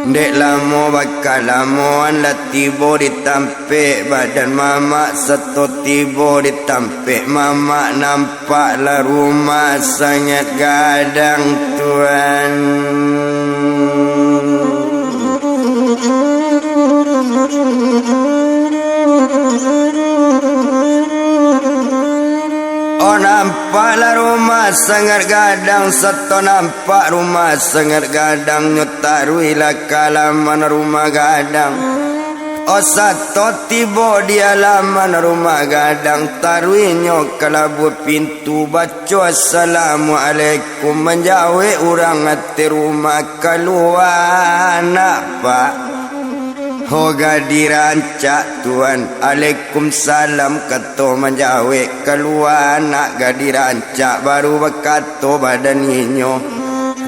dek lamo bakal lamoan lah tibo ditampe badan mama seto tibo ditampe mama nampak lah rumah sangat gadang tuan. Nampaklah rumah sangat gadang seto nampak rumah sangat gadang nyotaruilah kalaman rumah gadang. Satu tiba di halaman rumah gadang taruinyo kalabu pintu baca assalamualaikum menjawe orang hati rumah keluar nak pak. Hoga dirancak tuan Waalaikumsalam kato menjawe keluar nak gadirancak baru bekato badan inyo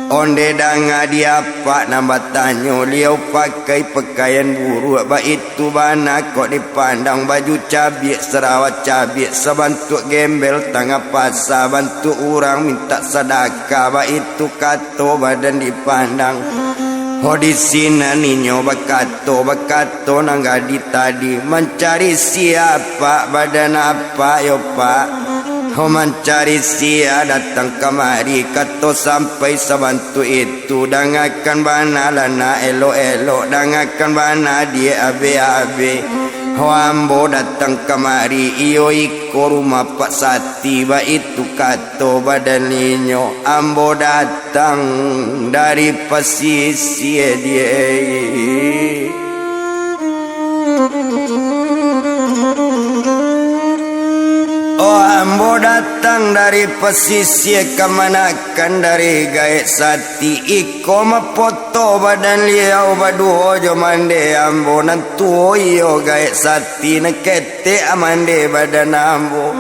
onde danga dia pak nambah tanyo liau pakai pakaian buruk ba itu bana kok dipandang baju cabiak serawat cabiak sebantuk gembel tengah pasar bantu orang minta sedekah ba itu kato badan dipandang. Di sini ninyo bakato nang gadi tadi mencari siapa badan apa yo pak. Mencari siapa datang kemari kato sampai sebantu itu dangakan bana lana elo dangakan bana dia abe Ambo datang kemari iyo iko rumah Pak Sati ba itu kato badan ninyo ambo datang dari pesisir dia. Ambo datang dari pesisir kemanakan dari gaek Sati iko mapoto badan liau baduo jo mande ambo nantu iyo gaek Sati nekete amande badan ambo.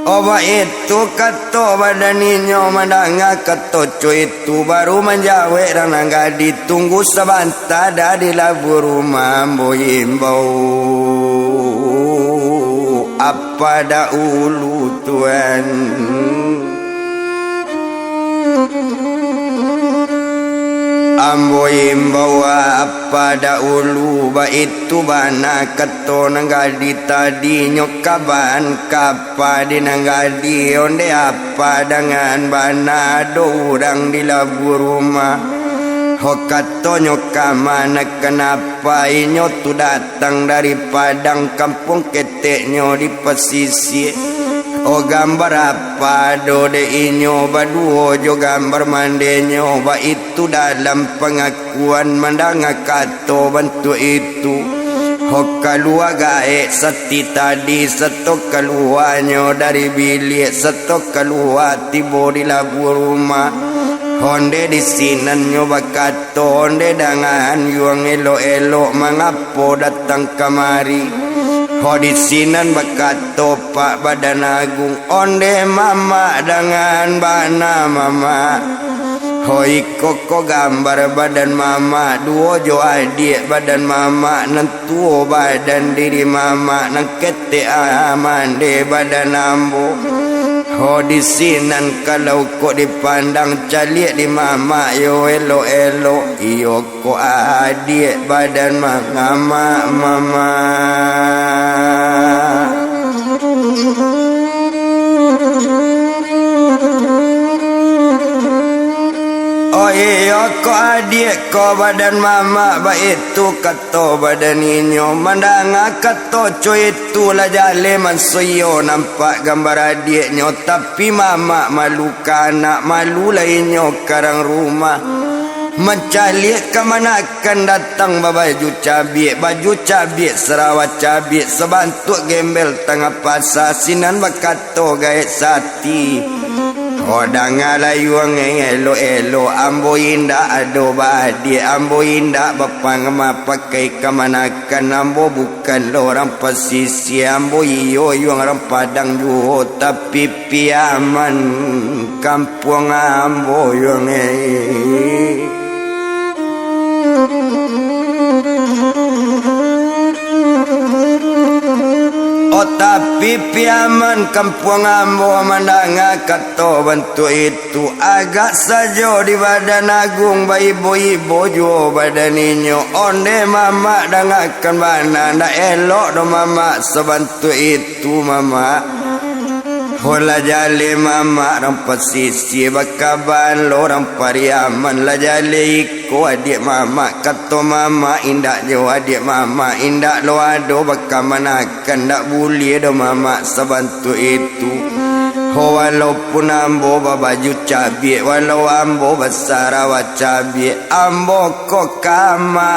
Oba itu kato badan ninyo mandanga kato cuy itu baru menjawe ranang gadi tunggu sebentar dari labu rumah ambo imbau. Apa dah ulu tuan ambo imbawa apa dah ulu ba itu bana kato nanggadi tadi nyokaban kapa di nanggadi onde apa dengan bana do urang di labu rumah. Hokato nyokamana kenapa inyo tu datang dari padang kampung keteknyo di pesisir. O gambar apa do de inyo baduo jo gambar mandenyo ba itu dalam pengakuan mandanga kato bantu itu. Hokalua gaek Sati tadi setok keluarnyo dari bilik setok keluar tibo di labu rumah. Honde di sinan nyoba kato honde dengan yuang elo mengapo datang kemari. Ho di sinan bakato pak badan agung onde mama dengan bana mama. Hoi koko gambar badan mama duo jo adik badan mama nentuo badan diri mama nang kete amande badan ambo. Ho di sinan kalau kok dipandang caliak di mama yo elo iyo ko adik badan mama. Oh iyo ko adik ko badan mama baik tu kato badan inyo mandang kato cuy itu lah jale mansuyo nampak gambar adiknya tapi mama malu kanak malu lainnya karang rumah mencalik ke mana akan datang baju cabai Sarawak cabai sebantuk gembel tengah pasar sinan bakato gaet sati odang alayuang elo ambo indah ado badi ambo indah bapang pakai kemanakan ambo bukan orang pesisi ambo iyo orang padang juho tapi piaman kampung ambo yang oh tapi piaman kampung ambo mandanga kato bantu itu agak saja di badan agung ibu-ibu jo badan inyo onde mama dangakan mana ndak elok do mama sebantu itu mama Hola jale mama orang pesisi bakaban lo orang pariaman la jale iko adik mama kato mama indak jo adik mama indak lo ado bakamanakan ndak boleh do mama sebantu itu walaupun ambo baju cabai walau ambo Sarawak cabai ambo kok kama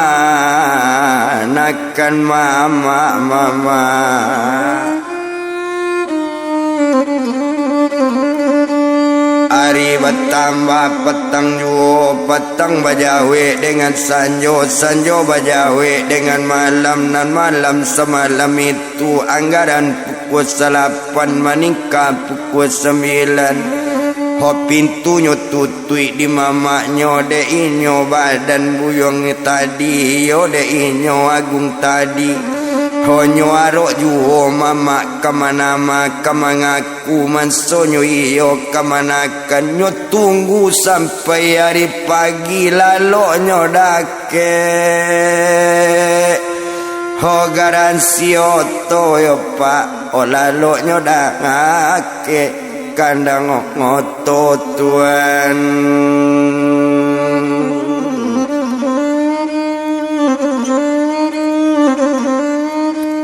nakan mama hari bertambah petang bajawe dengan sanjo bajawe dengan malam dan malam semalam itu anggaran pukul 8 meningkat pukul 9 pintunya tutui di mamaknya de inyo badan buyong tadi yo de inyo agung tadi honyo arok juo mama kamana kamangaku mansonyo iyo kamanakan nyo tunggu sampai hari pagi lalonyo dake ho garansi oto yo pak o lalonyo dake kandang ngoto tuan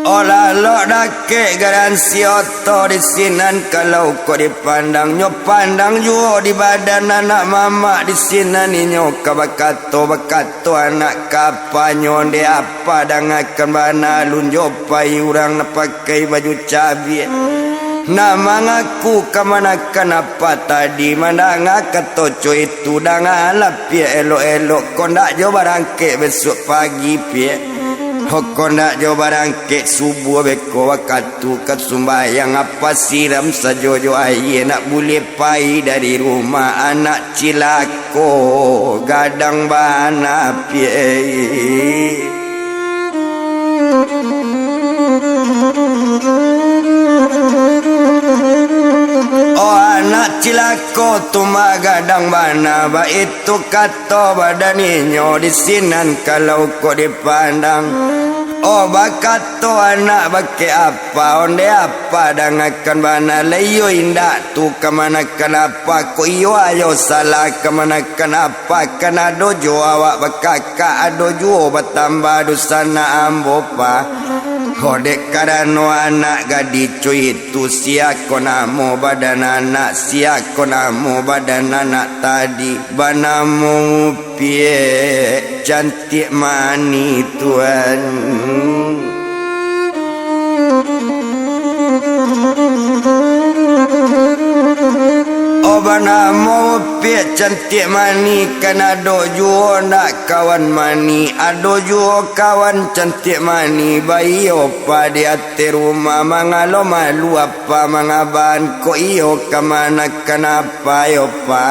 olah lo dake garansi oto di sinan kalau kau dipandang nyo pandang juo di badan anak mama di sinan nyo kabakato anak kapanyo de apa dangakan bana lunjo payurang na pakai baju cabai nama ngaku kemanakan apa tadi mandang katoco itu dangan pie elok kondak jo barangke besok pagi pie kondak jo barangke subuh beko wakatu kat sumbayang apa siram sajojo aye nak boleh pai dari rumah anak cilako gadang bana pie oh anak cilako tuma gadang bana ba itu kato badaninyo di sinan kalau kau dipandang oh bakato anak bake apa onde apa dangakan bana leyo indak tu kemana kenapa ko iyo ayo salah kemana kenapa kena dojo awak bakaka adojo batambah dosana ambo pa hodek karano anak gadi cuy itu siako namo badan anak siako namo badan anak tadi banamu pie cantik mani tuan banamu pie cantik mani kan ado juo nak kawan mani ado juo kawan cantik mani bayi opa di hati rumah mangalo malu apa mangaban ko iyo kemana kenapa opa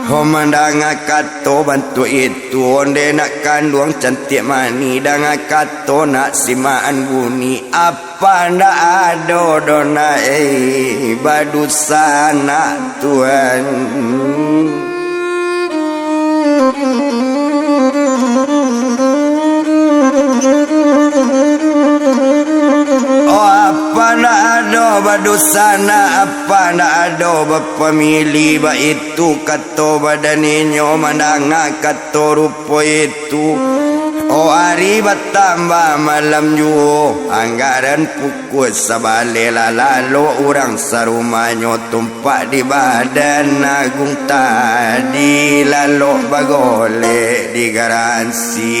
mandang kato bantu itu onde nak kandung cantik mani dang kato nak simaan buni apa ndak ado dona badu sana tuan oh apa ndak ado badu badusana apa ndak ada berpemilih ba itu kato badaninyo mandanga kato rupo itu. Oh hari bertambah malam juo anggaran pukul sabale lalu orang sarumanyo tumpak di badan agung tadi lalu bagole di garansi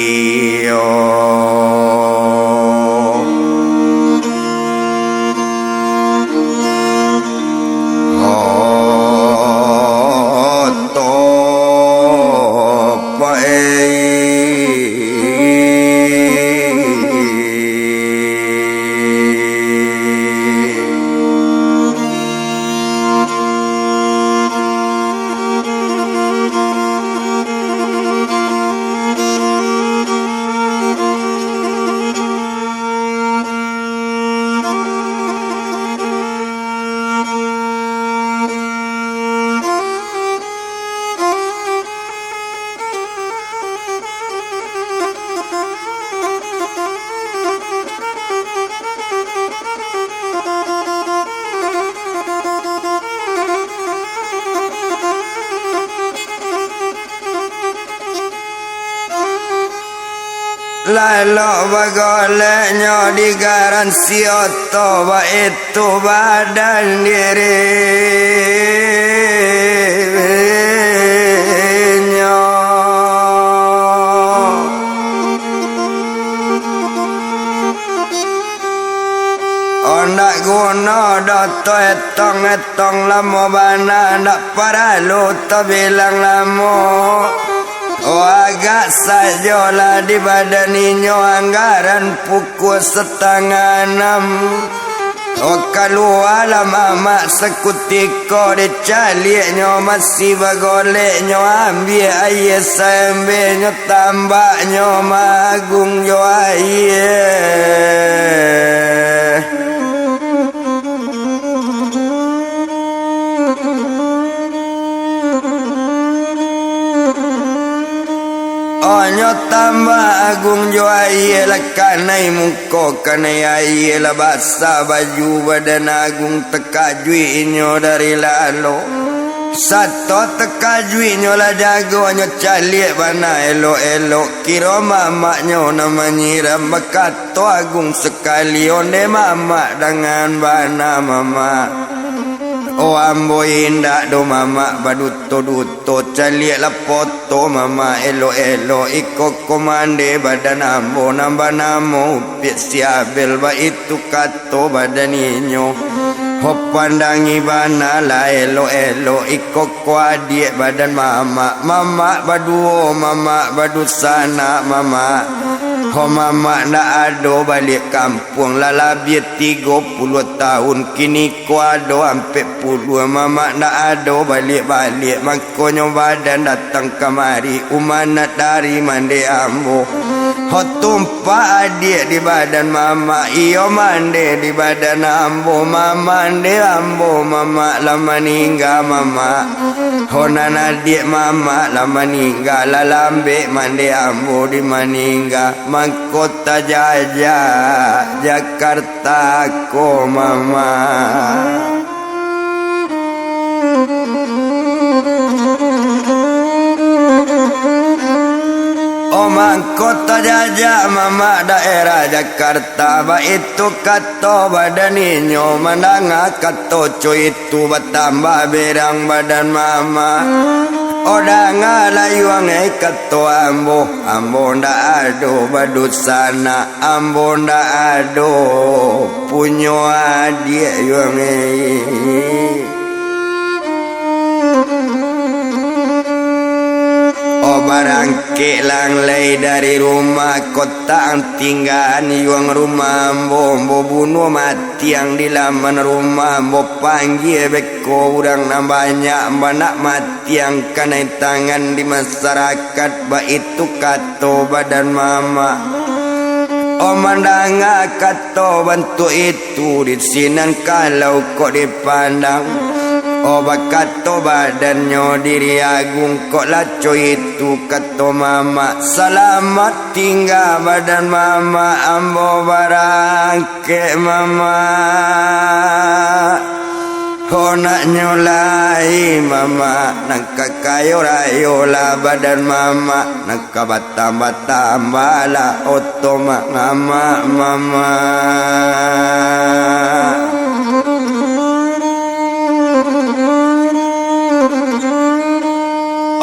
lalu bagolenya di garansi oto ba itu badan dirinya ondak guna dato etong lamo bana ndak paralu to bilang lamo. Oh agak sajalah di badaninyo anggaran pukul 5:30. Oh keluar mama sekutiko dicaliknyo masih bagoleknyo ambil air sembelnyo tambaknyo magung yo air. Onyo tambah agung jo aye la kanai muko kanai aye la basa baju badan agung teka jui inyo dari lalo. Satu teka jui inyo la jago nyo calik bana elok-elok kira mamaknyo nama nyiram bakato agung sekali onde mamak dengan bana mama. Oh ambo indak do mama baduto-duto calik la foto mama elo-elo iko komande badan ambo nambah namo upit siabel ba itu kato badaninyo. Ho pandangi bana la elo-elo iko ko adik badan mama. Mama baduo mama badusana mama. Ho mama ndak ado balik kampung la labie 30 tahun kini ko ado ampe puluh mama ndak ado balik-balik makonyo badan datang kemari umana dari mande ambo. Ho tumpa adik di badan mama iyo mande di badan ambo mama ande ambo mama lama ningga mama. Ho nana adik mama lama ningga lalambe mande ambo di maningga Kota Jaja Jakarta ko mama. Omang kota Jaja mama daerah Jakarta ba itu kato badaninyo mandanga kato cuy itu bertambah berang badan mama. Oda ngalayuang kato ambo ndak ado badusana ambo ndak ado punyo adik yuang barang kelang lay dari rumah kota tinggal yuang rumah ambo bunuh mati yang di laman rumah ambo panggil beko urang na banyak banak mati yang kena tangan di masyarakat ba itu kato badan mama. Omandanga kato bantu itu di sinan kalau kok dipandang. Oh bakato badannya diri agung kok laco itu kato keto mama selamat tinggal badan mama ambo barangke mama nak nyolai mama nak kakayo rayo lah badan mama nak kabatam-batam bala oto mama mama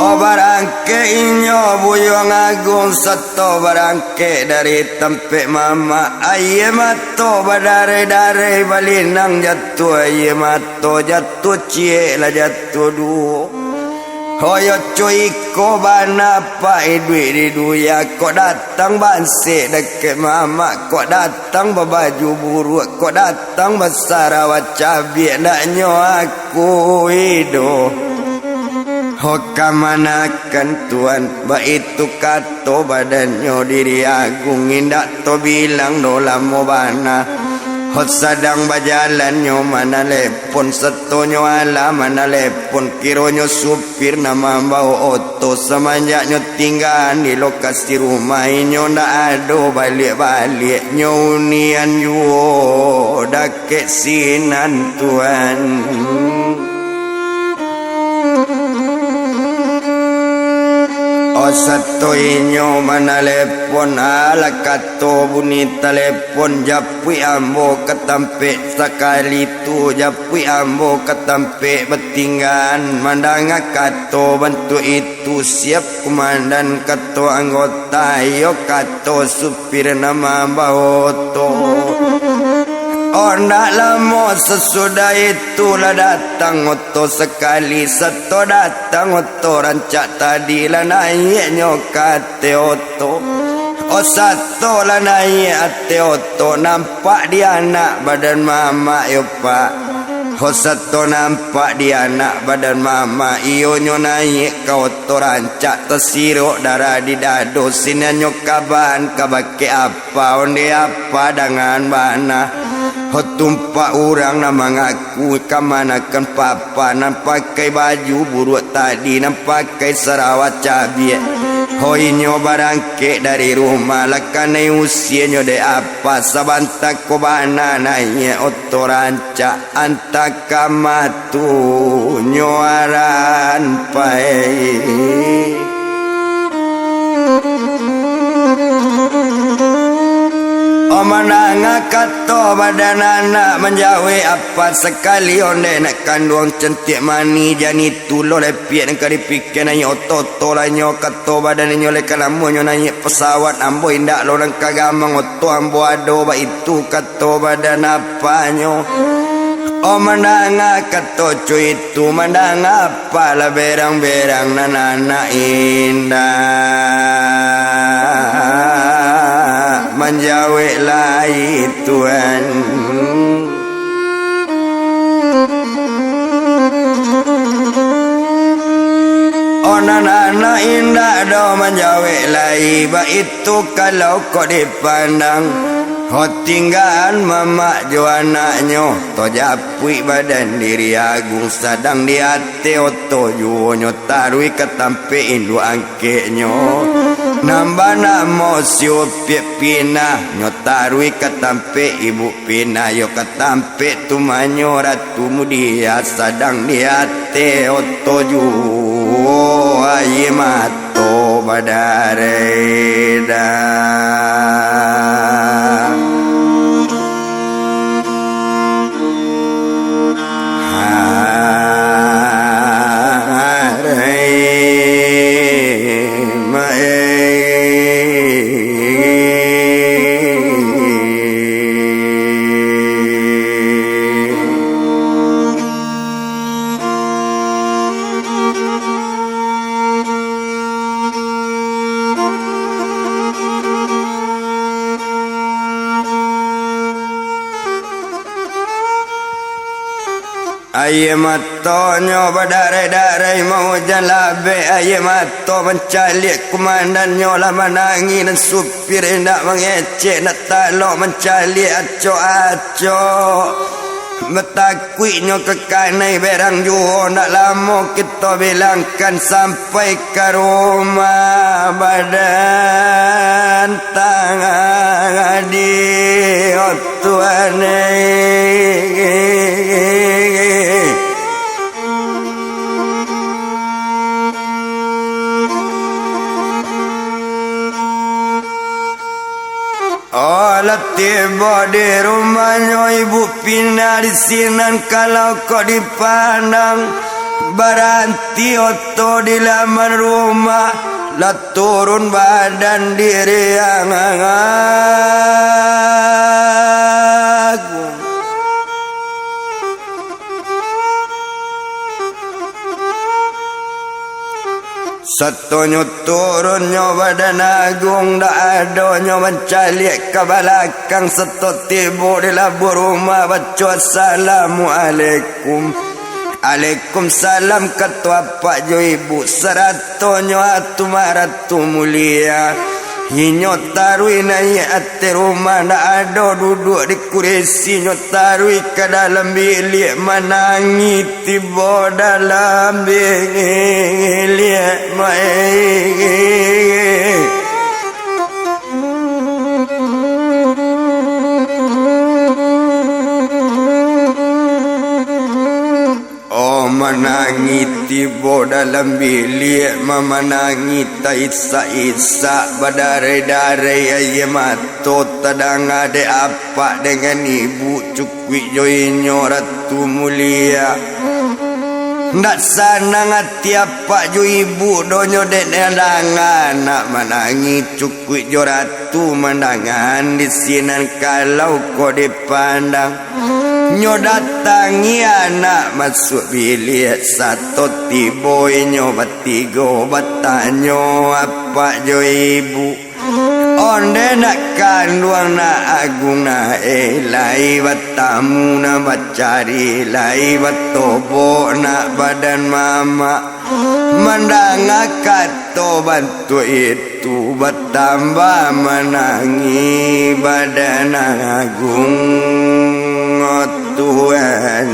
oh barangke inyo buyong agung sato barangke dari tempe mama aye mato badare-dare balinang jatuh aye mato jatuh cie lah jatuh duo hoyo cuy ko bana pa idui di duya kok datang banse deket mama kok datang babaju buruk kok datang besarawat cabai naknyo aku hidup hoka manakan tuan ba itu kato badannya diri agung indak to bilang dola mo bana hot sadang bajalannya mana lepon setonyo ala mana lepon kironyo supir nama bawa oto semanjaknya tinggal di lokasi rumah inyo ndak ado balik-balik unian yuo dake sinan tuan satu inyo mana lepon ala kato bunyi telepon japui ambo ketampe sekali tu japui ambo ketampe betinggan mandang kato bantu itu siap komandan kato anggota yo kato supir nama bahoto oh nak lama sesudah itulah datang oto sekali seto datang oto rancak tadi lah naik nyokate oto oh satu lah naik ate oto nampak dia anak badan mama yo pak oh satu nampak dia anak badan mama iyo nyo naik ke oto rancak tersiruk darah di dado sini nyokaban kabake apa onde apa dengan mana tumpak orang nama ngaku kamanakan papa nan pakai baju buruk tadi nan pakai sarawat cabai hoinyo barangke dari rumah lakane usianyo de apa sabanta ko bana naye otoranca antaka matu nyoaran pai mananga kato badan anak menjawe apa sekali onde nak kandung cantik mani jani tulo lepiat nak dipikir nanya oto lanyo kato badan nyo lekan ambo nyo nanya pesawat ambo indak lo nang kagamang oto ambo ado ba itu kato badan apa nyo oh menanga kato cuy itu menanga apa lah berang-berang nana indah menjawe lai tuan oh nana indah do menjawe lai ba itu kalau kau dipandang oh tinggalan mama jo anaknyo to japui badan diri agung sadang di ate oto juonyo tarui ketampe indu angkenyo nambah namo siupiak pina nyotarui ketampe ibu pina yo ketampe tumanyo ratu mudia sadang di ate oto juo ayi mato badareda aye matonyo badare-dare mau jalabe aye mato mencalik komandannya lah menangi dan supir nak mengecek nak talok mencalik aco-aco Metakuinyo kekanai berang juo nak lama kita bilangkan sampai ke rumah badan tangan di Tuhan. Tiba di rumahnya ibu pindah di sinan kalau kau dipandang Baranti oto di laman rumah lah turun badan diri yang agung. Satonyo turunnya badan agung dah adonyo mencalik ke belakang seto tiba di labu rumah baca assalamualaikum. Waalaikumsalam ketua pak jo ibu seratonyo atu maratu mulia. Hinyo tarui naik ati rumah dah ada duduk di kursi nyo tarui ke dalam bilik menangi tiba dalam bilik menangi tiba dalam bilik memenangi tak isa-isa badare-dare aye mato tadang ade apa dengan ibu cukwi joinyo ratu mulia. Ndak sanang hati apa jo ibu donyo dek nelangan nak menangi cukwi jo ratu mendangan di sinan kalau kau dipandang. Nyo datangi anak masuk bilik satu tibo nyo batigo batanyo apa jo ibu onde nak kanduang na agung na elai batamu na bacari lai batobo na badan mama mendanga kato bantu itu bertambah menangi badan agung Tuhan.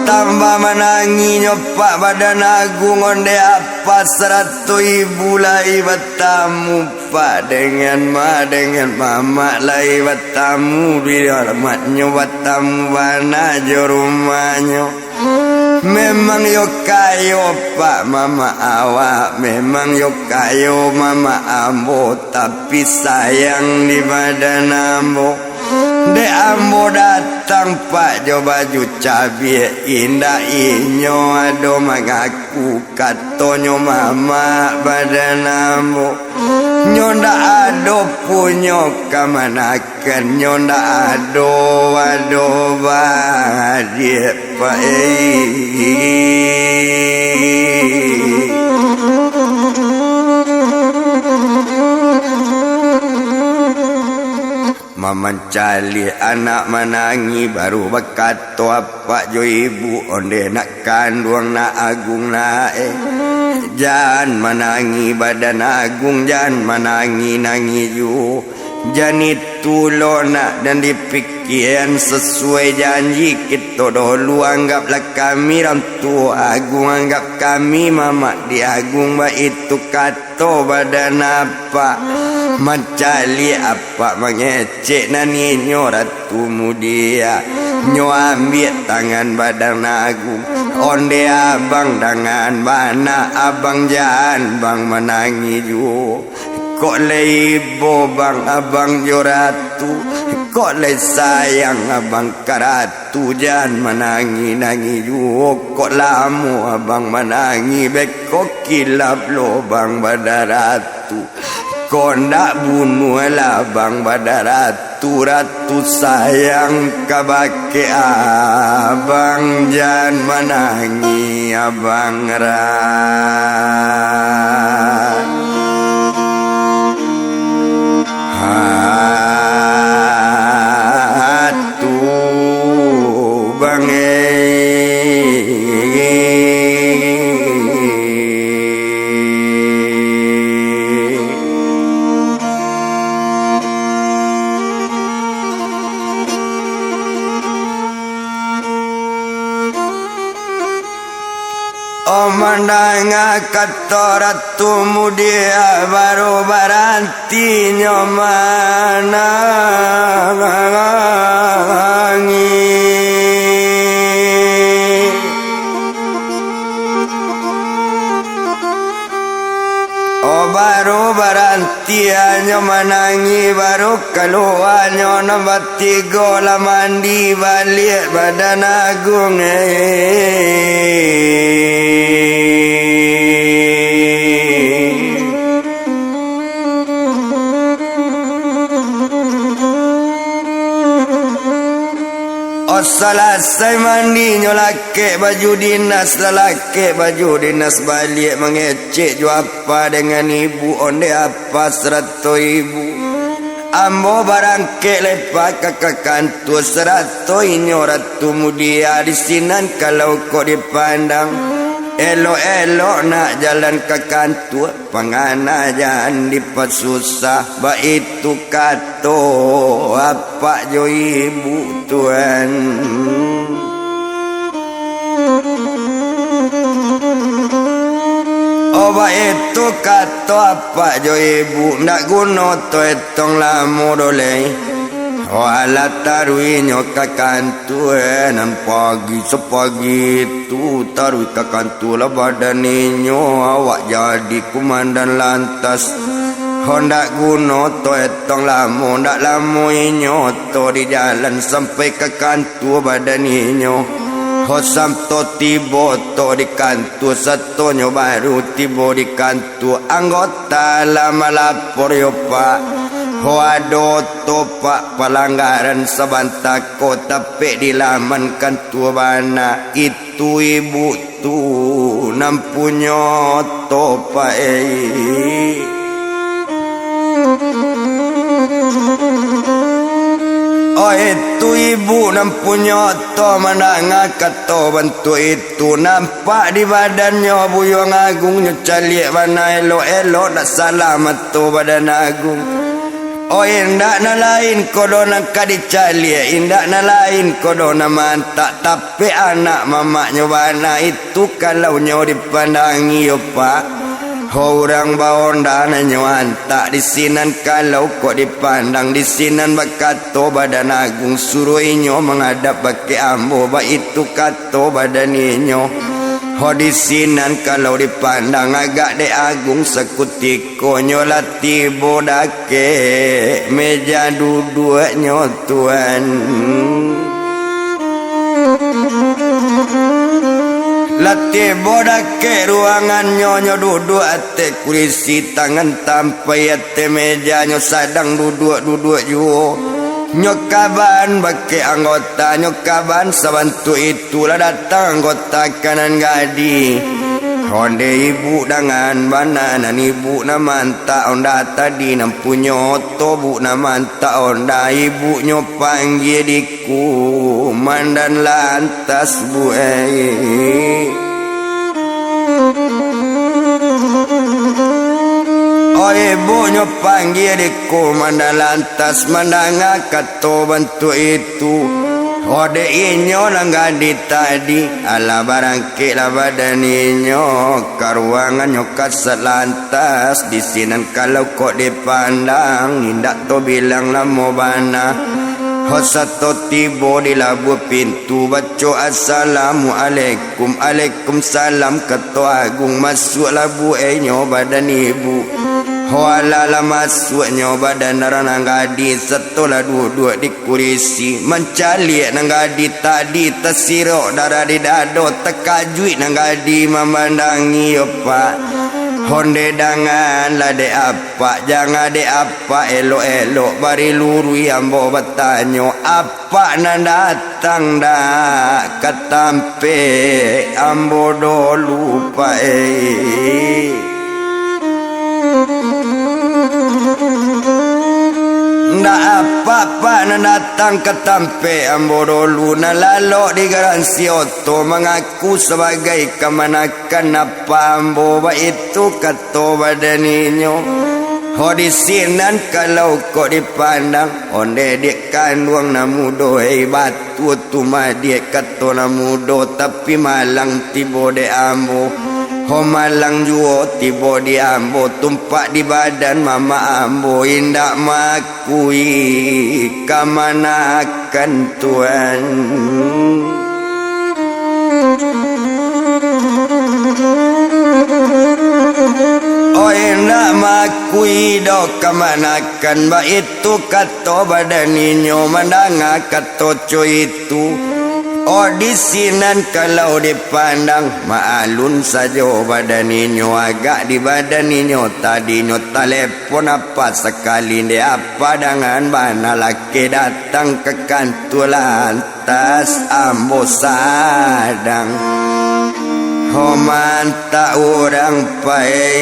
Tambah menangi nyopak badan agung onde apa 100 ibu lai bertamu pak dengan mama lai bertamu bila matnyo bertamu bana jo rumahnya. Memang yo kayo pak mama awak, memang yo kayo mama ambo, tapi sayang di badan ambo. Dek ambo datang pak jo baju cabai indah inyo ado mengaku katonyo mama badan ambo. Nyonda ado punyo kamanakan nyonda ado bahagia pak Mencali anak menangi baru bakato apa jo ibu onde nak kanduang na agung na jangan menangi badan agung jangan menangi nangi ju janit tulona dan dipikiran sesuai janji kita dulu anggaplah kami orang tua agung anggap kami mama di agung ba itu kato badan apa mencali apa mengecek nani nyo ratu mudia nyo ambil tangan badan agung onde abang dengan mana abang jangan bang menangi ju kok le ibu bang abang jo ratu kok le sayang abang karatu jangan menangi ju kok lamu abang menangi bekok kilap lo bang badaratu kau nak bunuh lah bang badaratu ratu sayang kabake abang jangan menangi abang hatu bang Omandanga kata ratu mudia baru baranti nyomana baru baranti anyo manangi baru keluar nyo nombor 3 lah mandi balik badan agung selesai mandi nyolake baju dinas lelaki baju dinas balik mengecek ju apa dengan ibu onde apa 100 ribu ambo barangke lepak kakak kantor 100 inyo ratu mudia di sinan kalau kau dipandang elok-elok nak jalan ke kantor pangana jangan dipesusah ba itu kato apa jo ibu tuan ba itu kato apa jo ibu ndak guna to etong lamu doleh wala tarui nyoka kantu nan pagi sepagi tu tarui ka kantu la badan ninyo awak jadi komandan lantas hondak guno to etong lamu ndak lamu inyo to di jalan sampai ke kantu badan ninyo hosam to tibo to di kantu satonyo baru tibo di kantu anggota lama lapor yo pak Waduh topak pelanggaran sebanta kota pe dilamankan tua bana itu ibu tu nampunyo topak oh itu ibu nampunyo to menanga kato bantu itu nampak di badannya buyong agungnya caliak bana elo-elo nak selamat to badan agung oh indak na lain kodona kadicali indak na lain kodona mantak tapi anak mamaknya bana itu kalau nyo dipandangi yo pak orang baonda na nyo antak di sinan kalau kok dipandang di sinan bakato badan agung suruh inyo menghadap baki ambo ba itu kato badan inyo di sinan kalau dipandang agak de agung sekutiko nyolati bodake meja duduknya tuan lati bodake ruangan nyo duduk ate kurisi tangan tampai ate meja nyo sadang duduk juo nyokaban bake anggota nyokaban sabantu itulah datang anggota kanan gadi honde ibu dengan bananan ibu na manta onda tadi nampunyo to bu na manta onda ibu nyo panggil diku mandan lantas bu oh ibu nyo panggil di komandan lantas mandanga kato bantu itu oh de inyo langgadi tadi ala barangke la badan inyo karuangan nyo kasat lantas di sinan kalau kok dipandang indak to bilang lamo bana Hosato tibo di labu pintu baca assalamualaikum Waalaikumsalam ketua agung masuk labu nyo badan ibu Hoalala masuknya badan ranang gadi setelah duduk di kurisi mencalik nang gadi tadi tersirok darah di dado tekajui nang gadi memandangi pak honde dangan lah de apa jangan de apa elok-elok bari lurui ambo bertanya apa nan datang dak ketampe ambo do lupa ndak apa-apa nan datang ketampe ambo dulu na lalo di garansi oto mengaku sebagai kemanakan apa ambo ba itu kato badan inyo Ho di sinan kalau kau dipandang onde dek kanduang namudo hei batu tu madie kato namudo tapi malang tibo de ambo. Ho malang juo tibo di ambo tumpak di badan mama ambo indak makui kamana akan Tuhan. Oh indak makui do kamanakan ba itu kato badaninyo mandanga kato co itu. Oh di sinan kalau dipandang maalun saja badaninyo agak di badaninyo tadinyo telepon apa sekali de apa dengan bana laki datang ke kantor lantas ambo sadang. Oh manta orang pai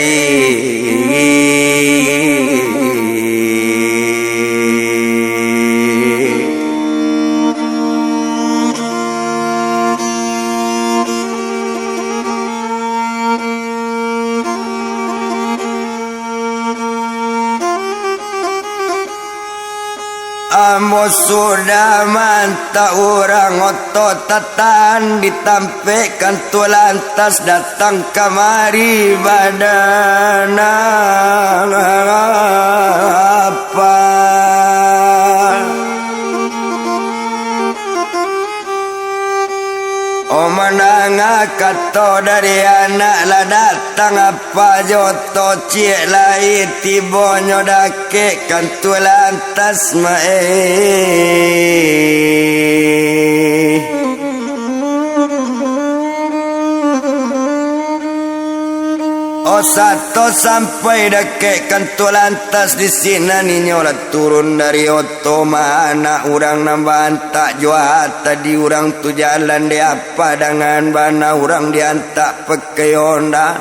Ambo sudah mantap orang otot tatan ditampaikan tu lantas datang kemari badan apa oh menanga kato dari anak lah datang apa joto cik lai tibonyo dake kan tu lantas mae oh satu sampai dake kan tu lantas di sini ninyo lah turun dari oto mana orang nambah jual tadi orang tu jalan di apa dengan bana orang diantak pakai Honda.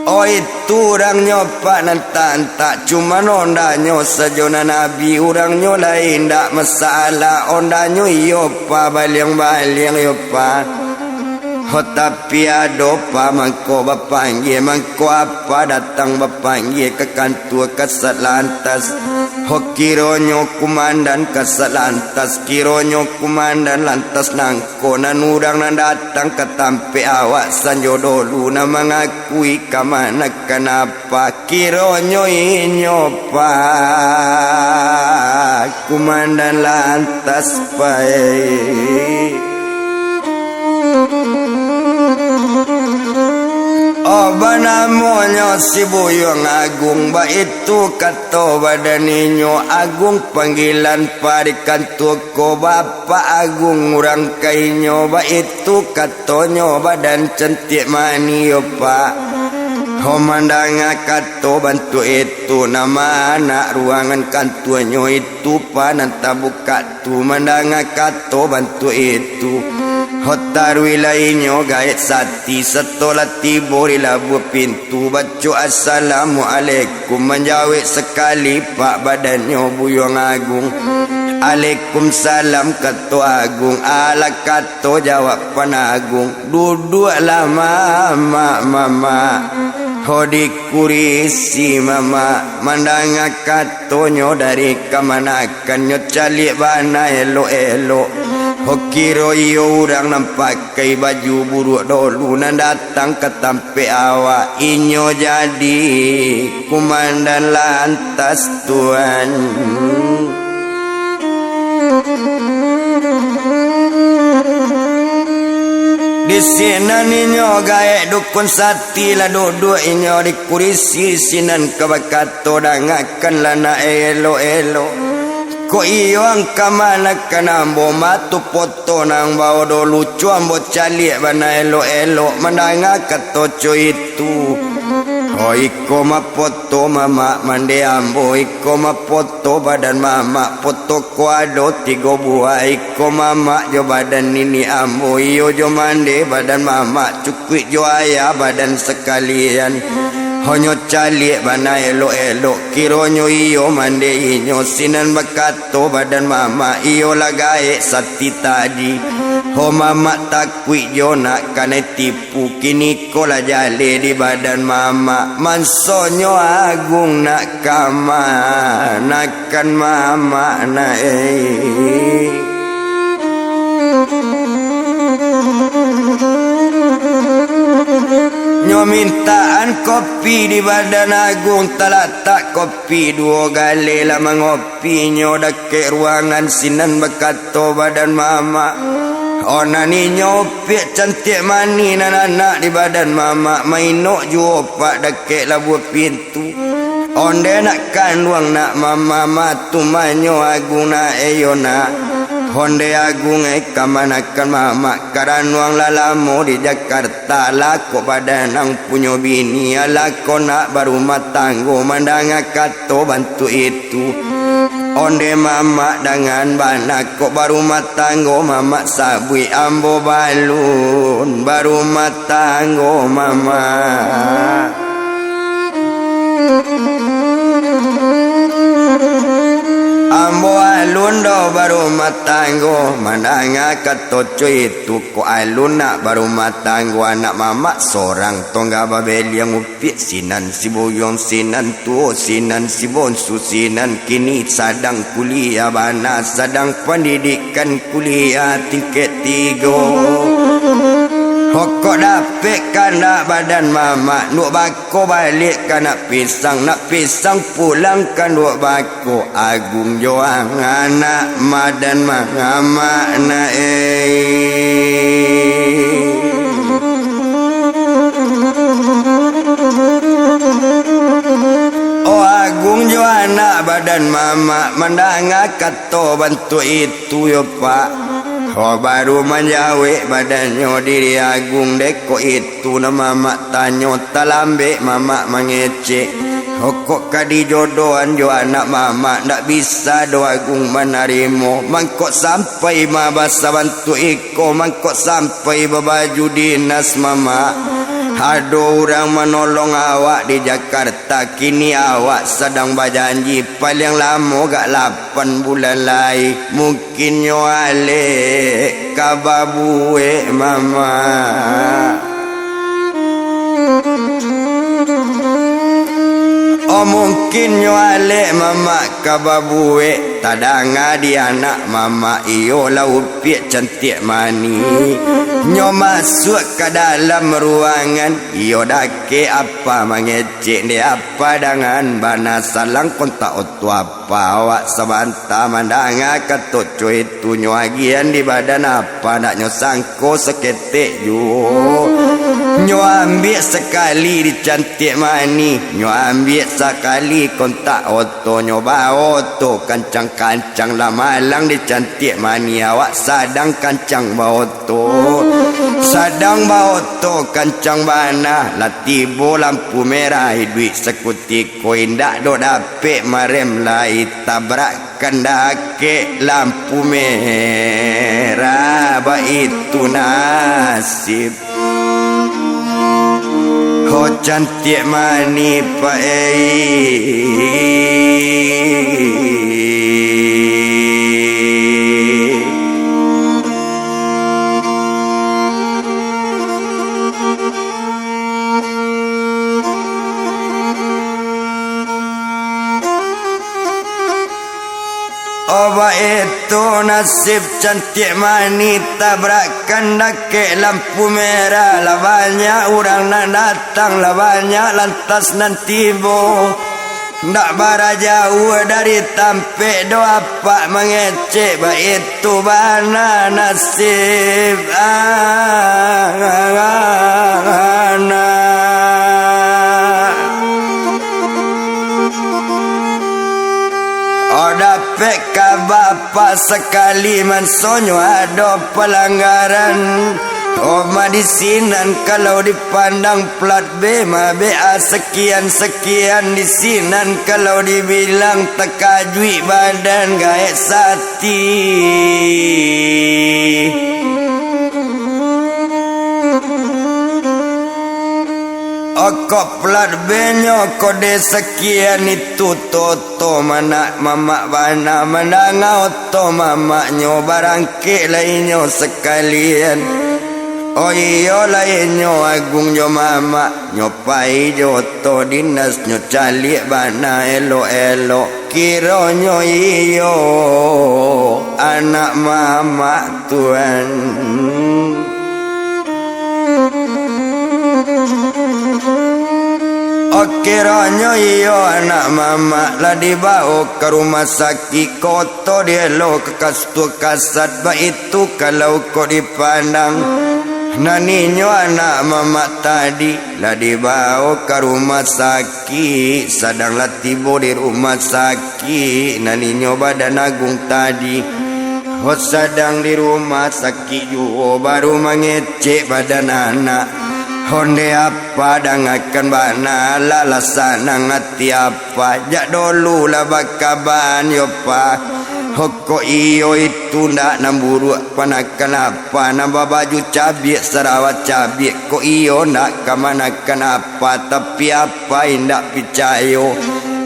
Oh itu orang nyopa nantak cuma Honda nyo sejona nabi orang nyo lain tak masalah Honda nyo yopa baliang-baliang yopa. Oh tapi ado pa mangko bapanggil mangko apa datang bapanggil ke kantor kasat lantas. Oh kironyo kumandan kasat lantas kironyo kumandan lantas nangko nan urang nan datang ke tampe awak sanjo dolu na mengakui kamana kenapa kironyo inyo pa kumandan lantas pai. Oh banamonyo si Buyong Agung ba itu kato badaninyo Agung panggilan parikan tuko Bapak Agung urang kainyo ba itu katonyo badan cantik manio pak. Oh mandanga kato bantu itu nama anak ruangan kantuanyo itu pananta buka tu mandanga kato bantu itu. Hotar wilayahnya gait sati setelah tiba di labu pintu baca assalamualaikum menjawab sekali pak badannya Buyong Agung. Waalaikumsalam kato Agung ala kato jawab panagung duduklah mama hodi kurisi mama mandanga katonyo dari kamanakannya calik bana elo-elo. Hokiro iyo urang nampak kai baju buruk dulu nan datang ke tampe awak inyo jadi kumandan lantas Tuan. Di sini ninyo gaek dukun sati lah duduk inyo di kurisi sinan kebakato dangakan lana elo-elo. Ko iyo ang kamana kanambo matu poto nang bawa do lucu ambo calik bana elo-elo mandanga katoco itu. Oh iko mapoto mama mande ambo iko mapoto badan mama poto kuado tigo buah iko mama jo badan nini ambo iyo jo mande badan mama cukui jo ayah badan sekalian. Honyo calik bana elok-elok Kironyo iyo mande inyo Sinan bakato badan mama Iyo lagae sati tadi Ho mama takwi jo nak kane tipu Kini kola jale di badan mama Mansonyo agung nak kama Nakan mama na Nyo mintaan kopi di badan agung Talatak kopi dua gale lah mengopi Nyo dake ruangan sinan bekato badan mama Ona ni nyopi cantik mani anak di badan mama Mainok juo pak dake lah buah pintu Onde nak kanduang nak mama Matu manyo agung na nak Honde agung kamanakan mama Karanuang lalamu di Jakarta Lako badan ang punyo bini Lako nak baru matanggo Mandang kato bantu itu Onde mama dengan bana Kok baru matanggo mama Sabui ambo balun Baru matanggo mama Ambo alun do baru matanggo Mandanga katoco itu Ko alun nak baru matanggo Anak mama seorang Tongga babel yang upik Sinan si boyong sinan tuo Sinan si bonsu sinan Kini sadang kuliah bana Sadang pendidikan kuliah tingkat 3 Hokok dapet kana badan mama Nuk bako balik kana pisang Nak pisang pulang kan nuk bako Agung joang anak madan mama na Oh agung jo anak badan mama Mandanga kato bantu itu yo pak Oh baru menjawe badannya diri agung deko itu nama mak tanyo talambe mama mengecek Hokok kadi jodohan jo anak mama ndak bisa do agung menarimo Mangkok sampai ma basa bantu iko Mangkok sampai babaju dinas mama Ada orang menolong awak di Jakarta Kini awak sedang berjanji Paling lama gak 8 bulan lagi Mungkin nyo alik kababue mama Oh mungkin nyo alik mama kababue Tadanga di anak mama Iyo lah upik cantik mani Nyo masuk ke dalam ruangan Iyo dake apa mengecek Di apa dengan bana salang kontak otu apa Awak sebanta mandanga kato cuy itu Nyo agian di badan apa Nak nyo sangko seketik ju Nyo ambil sekali di cantik mani Nyo ambil sekali kontak oto Nyo bawa oto kancang-kancang lah malang di cantik mani Awak sadang kancang bawa oto Sadang bawa oto kancang bana Lah tibo lampu merah duit sekuti koin dak do dapet marem lai Tabrakan dake lampu merah Ba itu nasib Oh cantik mani pak Oba itu nasib cantik mani Tabrakan dake lampu merah Lah banyak orang nak datang Lah banyak lantas nanti bo Ndak bara jauh dari tampek do apa mengecek Ba itu bana nasib Dapet ka bapa sekali mansonyo ada pelanggaran Oh madisinan kalau dipandang plat B ma BA sekian-sekian disinan kalau dibilang tekajui badan gaek sati Oko plat benyo kode sekian itu toto mana mama bana menanga oto mama nyo barangke lainyo sekalian. Oh iyo lainyo agung yo mama nyo pai jo to dinas nyo cali bana elo kiro nyo iyo anak mama Tuhan. Kiranya iyo anak mama lah dibawa ke rumah sakit koto dia lo ke kastu kasat ba itu kalau kau dipandang. Naninyo anak mama tadi lah dibawa ke rumah sakit sedang lah tiba di rumah sakit. Naninyo badan agung tadi sedang di rumah sakit juga baru mengecek badan anak. Honde apa dangakan bana lalasana ngati apa jak dulu lah bakaban yo pa hoko iyo itu ndak namburu panakan apa nambah baju cabai Sarawak cabai ko iyo ndak kamanakan apa tapi apa indak picayo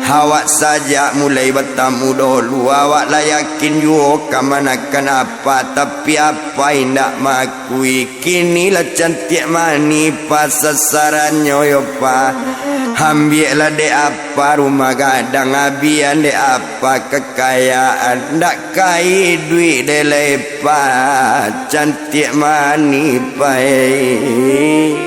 awak saja mulai bertamu dulu awak lah yakin yo kamanakan apa tapi apa indak makui kinilah cantik mani pas sasarannya yo pa ambillah de apa rumah gadang abian de apa kekayaan ndak kai duit de lepas cantik mani pai.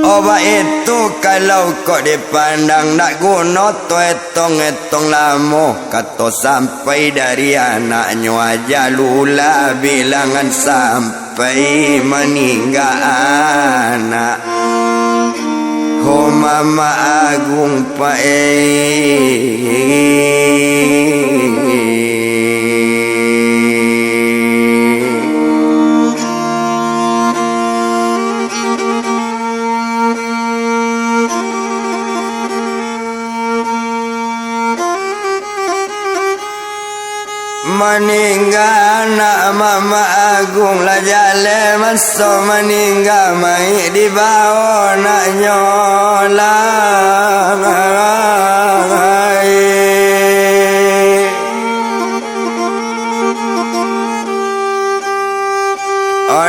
Obat itu kalau kau dipandang nak guna to etong lama kata sampai dari anaknya aja lula bilangan sampai meninggal anak. Oh mama agung meninggal anak mama agung lah jale masa meninggal mai di bawah nak nyolang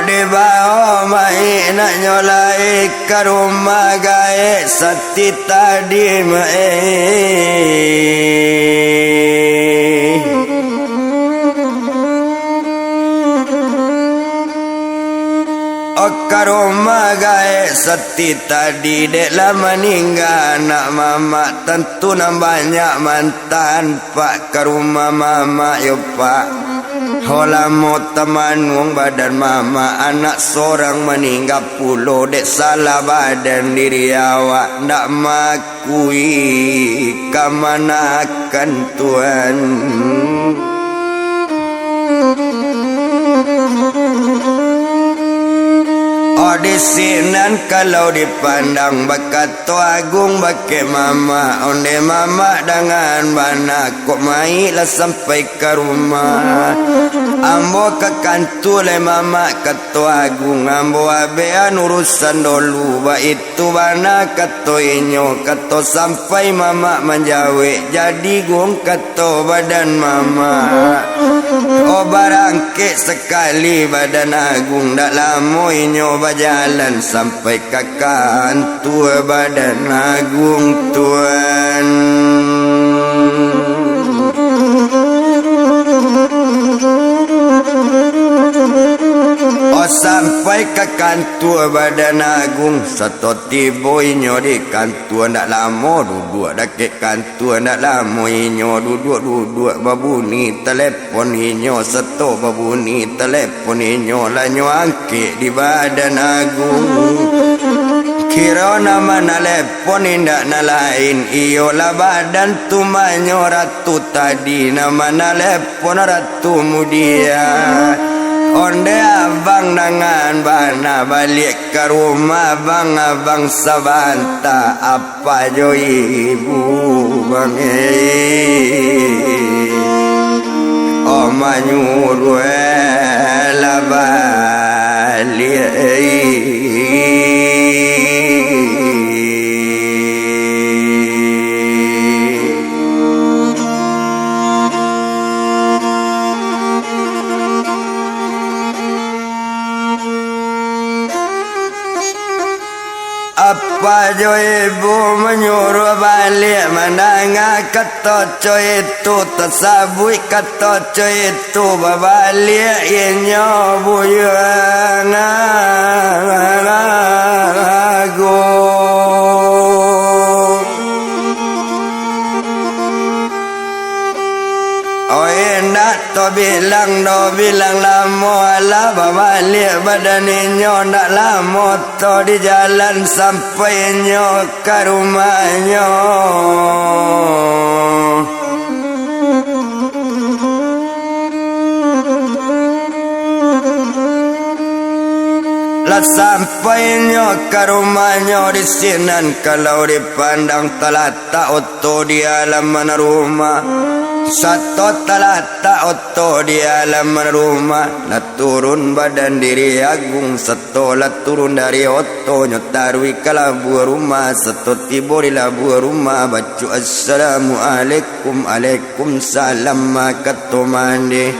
di bawah mai nak nyolai ke rumah gaek sati tadi ke rumah gaek sati tadi dek lah meninggal anak mama tentu nak banyak mantan pak ke rumah mama yo pak. Holamo teman wong badan mama anak seorang meninggal pulau dek salah badan diri awak ndak makui kamanakan Tuhan. Di sinan kalau dipandang bakat to agung bake mama onde mama dengan bana kok mai lah sampai ke rumah ambo ke kantor le mama kato agung ambo abean urusan dulu ba itu bana kato inyo kato sampai mama menjawe jadi gong kato badan mama oh barangke sekali badan agung dak lamo inyo jalan sampai ke kantor badan agung Tuhan. Oh sampai ke kantor badan agung satu tiba inyo di kantor nak lama duduk dak kantor nak lama inyo duduk babuni telefon inyo satu babuni telefon inyo lah nyo angke di badan agung kira nama telepon indak na lain iyolah badan tu manyo ratu tadi nama telepon ratu mudia. Onde abang dengan bana balik ke rumah abang sabanta apa jo ibu bang oma nyuruh lah balik Bapak jo ibu menyuruh balik Mana kata itu tersabui kata itu babalik Inyo buyang to bilang lama lah balik badan inyo nak lama to di jalan sampai inyo ke rumahnya lah sampai inyo ke rumahnya di sinan kalau dipandang telah tak oto di halaman rumah satu talata oto di halaman rumah lah turun badan diri agung satu lah turun dari oto nyotarui ke labu rumah satu tiba di labu rumah baca assalamualaikum alaikum salam kata mandi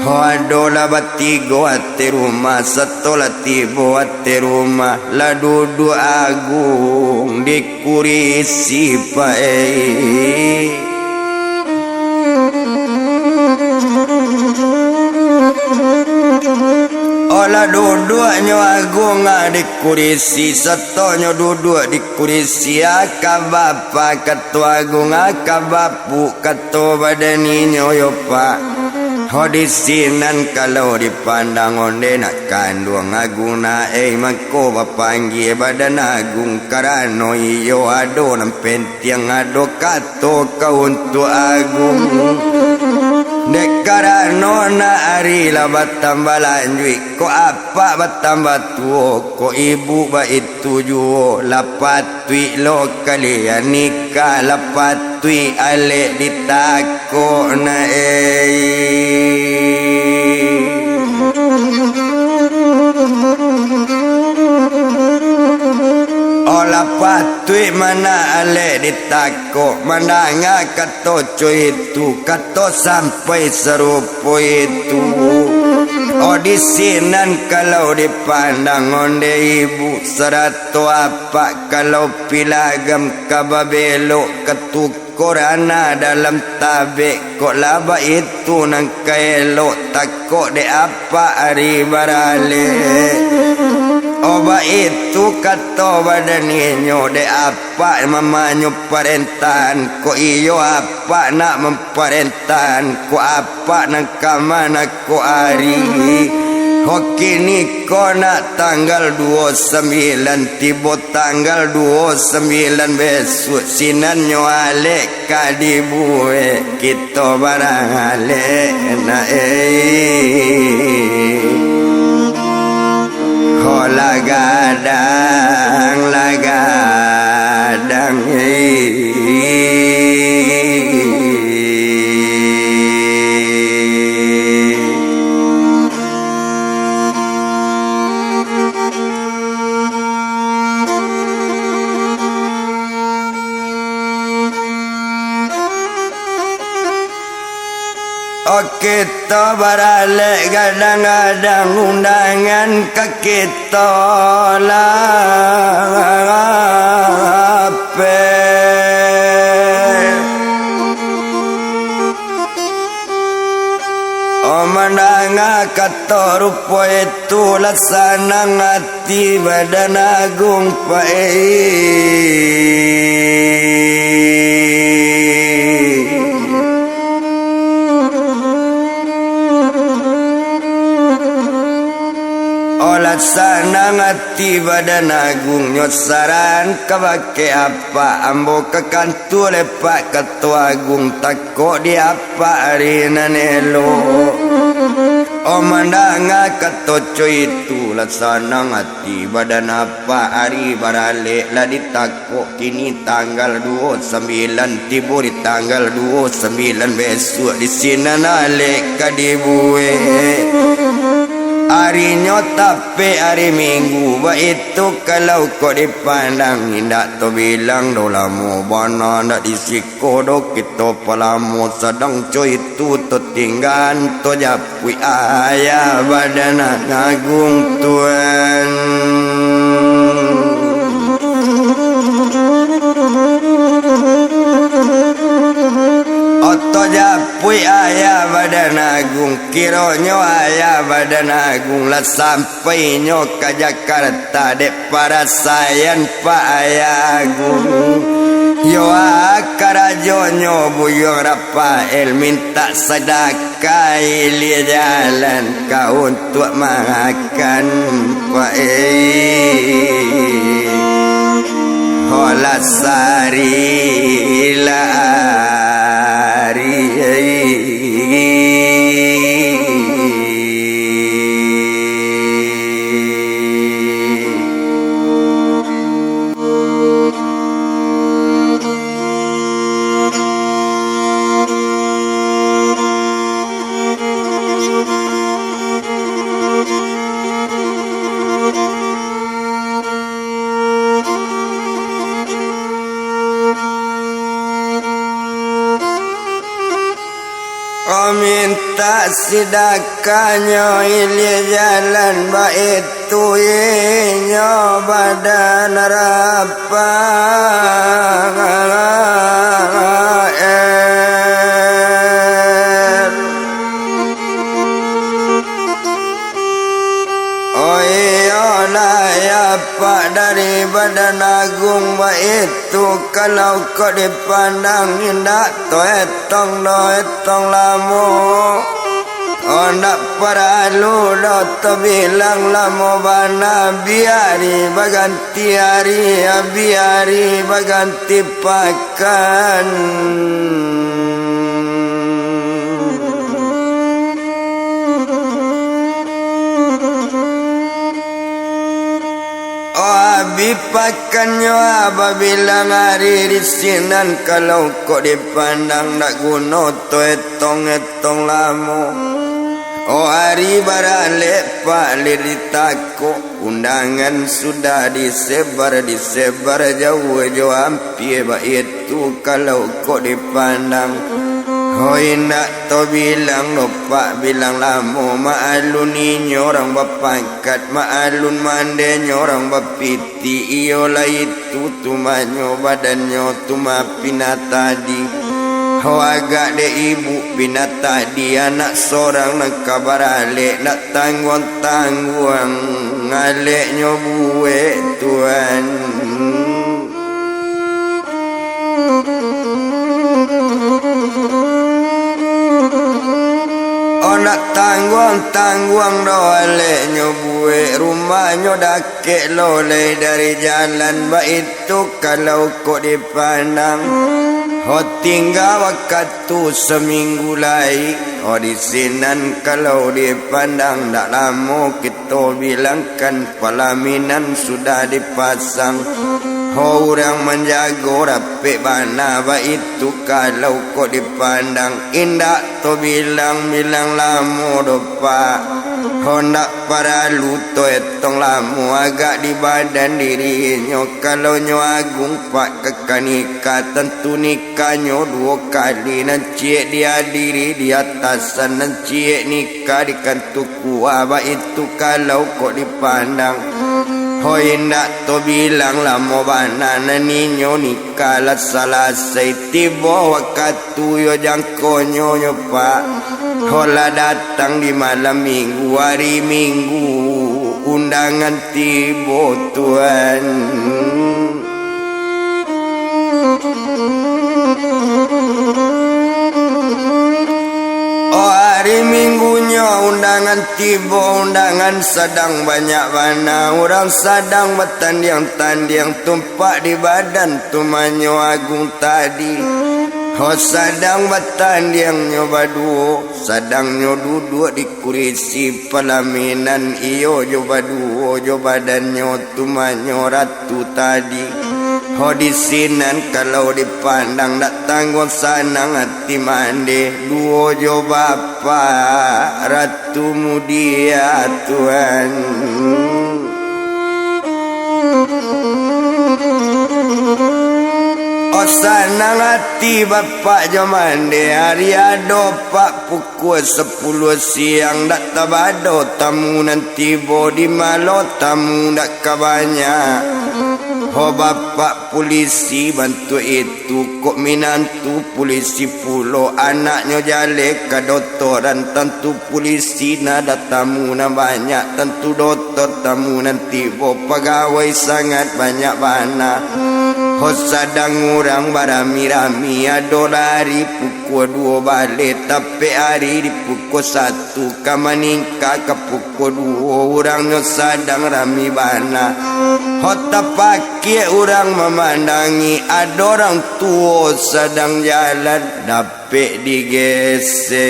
Waduh lah batigo ati rumah satu lah tiba ati rumah lah duduk agung di kurisi pae Olah duduknya agung di kurisi Setonyo duduk di kurisi Aka bapa ketua agung Aka bapu ketua badaninyo yo pak di sinan kalau dipandang onde nak kandung agung na mako bapanggi badan agung karano iyo ado nampentiang ado kato kau untuk agung Dek karano na ari la batambah lanjui Ko apa batambah tuo Ko ibu ba itu juo Lapatui lo kalian nikah Lapatui ale ditako na Olah patui mana ale ditako Mana kato cuy itu Kato sampai serupo itu di sinan kalau dipandang onde ibu Serato apa kalau pilagam kababelo Ketukurana dalam tabe Kok laba itu nang kaelo Takok de apa ari barale Oba itu kata badaninyo de apa mamanyo parentan ko iyo apa nak memparentan ko apa nak kamana ko ari kini ko nak tanggal 29 tibo tanggal 29 besok sinanyo ale kadibue kita barang ale na lagadang kita barale gadang-gadang undangan ke kita lape Omandanga kata rupa itu laksana ngati badan agung Laksana ngati badan agung nyosaran kabake apa ambo kekantu lepak ketua agung tako di apa arina nelo Omandanga katoco itu laksana ngati badan apa ari barale la ditako kini tanggal 29 tibo di tanggal 29 besok di sini nale kadibue Hari nyotape hari minggu ba itu kalau kau dipandang indak to bilang dolamu bana ndak disiko do kita palamu sedang coy itu to tinggan to japui ayah badan agung tuan pui ayah badan agung kironyo ayah badan agung lah sampai nyo ke Jakarta dek para sayan pak ayah agung yo akarajonyo buyong Rafael minta sedekah ilia jalan kau untuk makan pak Holasari lari minta sidakanya ilia jalan baik tu nyo badan Rafael oh iyalah ya pak dari badan agung baik tu kalau kau dipandang indah toetong lamo oh nak perlu dokter bilang lamo bana biari baganti hari biari baganti pakan Abi pakannya apabila ngari di sinan kalau kok dipandang nak guna etong lamu oh hari barale pak liritaku undangan sudah disebar jauh hampir itu kalau kok dipandang hoi nak to bilang pak bilang lamu maalun ini orang bapangkat maalun mande orang bapiti iolah itu tumanyo badannya tuma pina tadi ho agak de ibu pina tadi anak seorang nak kabarale nak tangguang ngaleknya buwe Tuhan nak tangguang doale nyo buwe rumahnya dakek loleh dari jalan ba itu kalau kok dipandang ho tinggal waktu seminggu lagi ho di sinan kalau dipandang tak lama kita bilangkan pelaminan sudah dipasang ho orang menjaga rapi bana ba itu kalau kok dipandang indah to bilang lamu dopa ho nak para luto etong lamu agak di badan dirinya kalau nyo agung pak kekanika tentu nikahnya 2 kali nan cie dia diri di atasan nan cie nikah di kantuku ba itu kalau kok dipandang hoi nak to bilang lamo banana ninyo nikah la selesai tiba waktu yo jangkonyo yo pak hola datang di malam minggu hari minggu undangan tiba Tuhan hari minggunya undangan tiba undangan sedang banyak mana orang sedang bertanding tumpak di badan tumanyo agung tadi ho sedang bertanding nyoba duo sedang nyo duduk di kursi pelaminan iyo nyoba duo jo badannya tumanyo ratu tadi ho di sinan kalau dipandang nak tanggung sanang hati mande duo jo bapa ratu mudia Tuhan oh sanang hati bapak jo mande hari ado pak pukul 10 siang dak tabado tamu nanti bo di malo tamu dak kabanyak Ho bapak polisi bantu itu kok minantu polisi pulo anaknya jale ke doktoran tentu polisi nada tamu na banyak tentu doktor tamu nanti bo pegawai sangat banyak bana ho sadang orang barami-rami ado lari pukul 2 balik tapi hari di pukul 1 kamaningka ke pukul 2 orangnya sadang rami bana ho tapake orang memandangi ada orang tua sedang jalan dapet digeser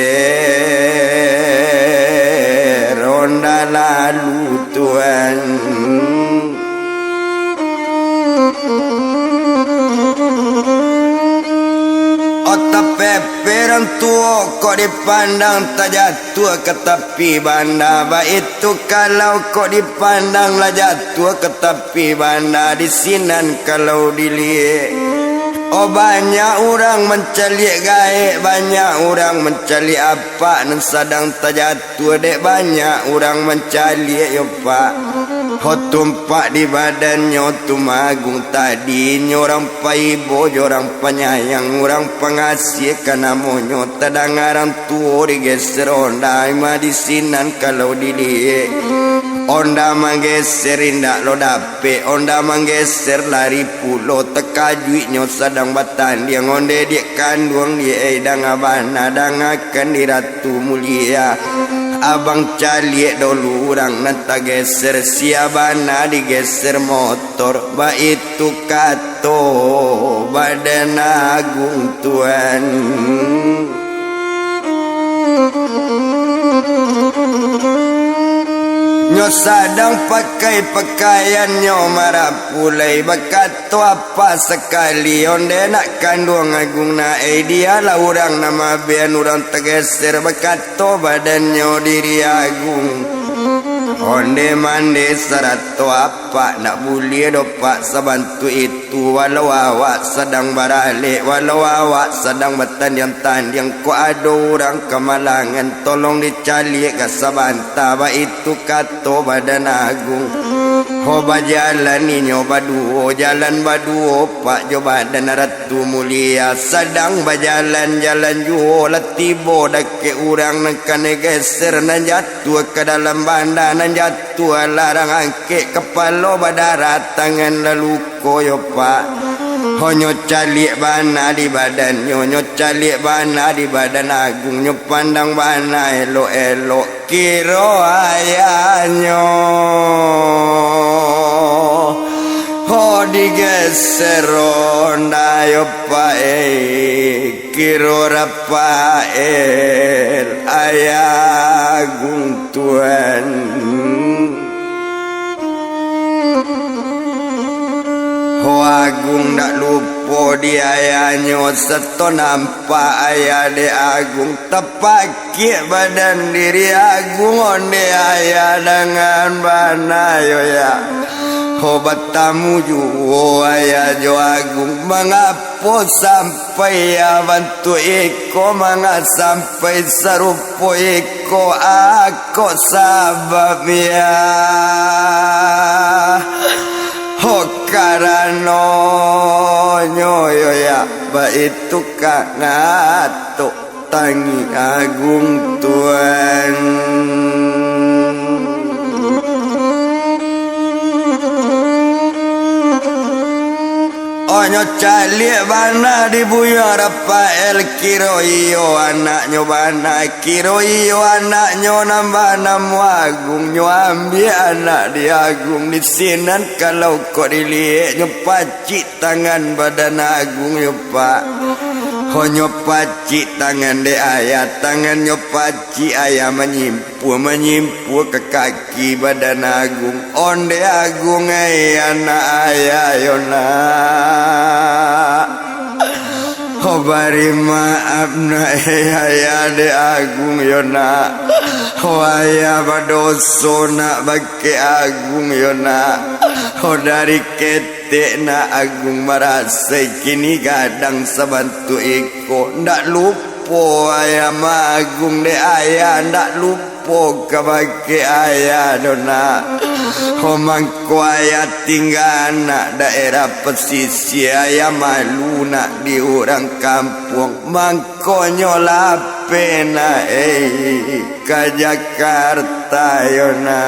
ronda lalu Tuhan otak peperan tua kok dipandang tak jatuh ke tepi banda itu kalau kok dipandang lah jatuh ke tepi banda di sinan kalau dilihat oh banyak orang mencari gaib banyak orang mencari apa dan sedang tak jatuh dek banyak orang mencari yo pak ho tumpak di badannya tumagung tadi orang paibo orang penyayang orang pengasih karena monyo tedangaran tuo digeser onda ima di sinan kalau dilihat onda manggeser indak lo dape onda manggeser lari pulo tekajuiknya sedang batanding onde dia kandung dia edang abana dangakan di ratu mulia abang caliek dulu orang nanta geser siabana digeser motor ba itu kato badan agung Tuhan nyo sadang pakai pakaiannya marah pulai bakato apa sekali onde nak kandung agung na dia lah orang nama bian orang tergeser bakato badannya diri agung onde mande sarato apa nak boleh dopak sebantu itu walau awak sedang baralik walau awak sedang bertanding-tanding ko ada orang kemalangan tolong dicari ke sabanta ba itu kato badan agung ho bajalan ni nyoba duo jalan baduo pak jo badan ratu mulia sedang bajalan jalan juo latibo dake orang nak kene geser nan jatuh ke dalam banda nan jatuh larang angke kepala badarat tangan lalu koyo pak honyo calik bana di badan nyo calik bana di badan agung nyo pandang bana elok-elok kiro ayanyo ho digeser onda yo pak kiro Rafael ayagung Tuhan ho agung nak lupa dia ayanyo seto nampak ayah de agung tepak badan diri agung onde ayah dengan bana yo ya ho batamu juo ayah jo agung mengapa sampai ya bantu eko manga sampai serupo eko aku sababnya ho karano nyoyo ya ba itu kanato tangi agung Tuhan onyo calik bana dibuya Rafael kiro iyo anaknya bana kiro iyo anaknya nambah nama agung nyo ambil anak dia agung di sinan kalau kau dilihat nyo pacik tangan badan agung nyo pak honyo pacik tangan de ayah tangan nyo pacik ayah menyimpu ke kaki badan agung onde agung anak ayah yona oh bari maaf na ayah de agung yona oh ayah badoso nak bake agung yona oh dari ketek na agung merasa kini gadang sebantu iko ndak lupa ayah ma agung de ayah ndak lupa kebake ayah dona Mangko aya tinggal nak daerah pesisir aya malu nak di orang kampung mangko nyola pena ke Jakarta yona.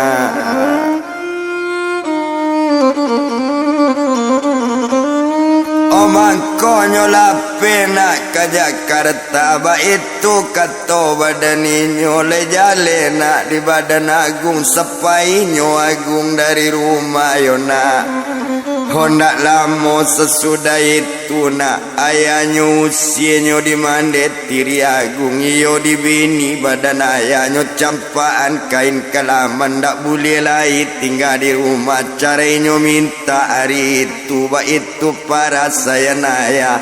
Mangko nyola pena ke Jakarta ba itu kato badani nyole jale nak di badan agung sepai nyo agung dari rumah yona. Hondak lamo sesudah itu nak ayahnya usianya di mandet tiri agung iyo di bini badan ayahnya campaan kain kalaman tak boleh lain tinggal di rumah caranya minta hari itu ba itu para saya naya.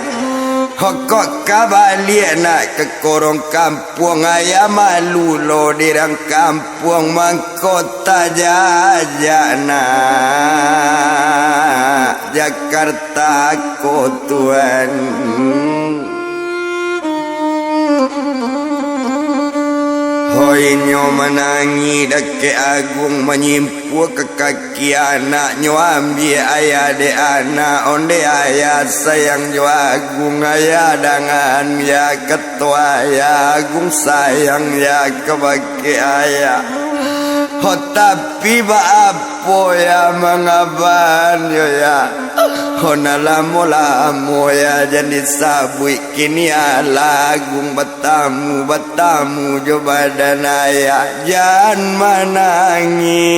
Hokok kabalik nak ke korong kampung ayah malu lo dirang kampung mangkota jajana Jakarta ko tuan. Hoinyo menangi dake agung menyimpu ke kaki anaknya ambil ayah de anak onde ayah sayang jo agung ayah dengan ya ketua ya agung sayang ya kebaki ayah. Oh tapi apa ya mengaban yo ya. Oh nalamu ya jadi sabui kini ala agung betamu jo badan ayah jangan menangi.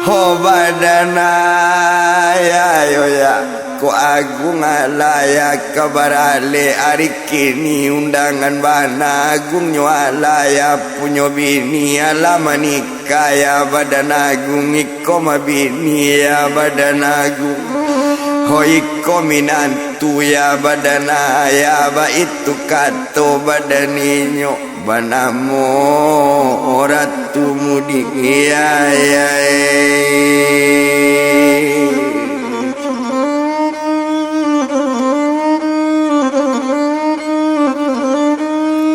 Oh badan ayah yo ya. Ko agung alaya kabarale hari kini undangan bana agung nyalaya punya bini ala manikah ya badan agung iko mabini ya badan agung. Ho iko minantu ya badan ayah ba itu kato badan inyo banamo ratu mudi ya ya.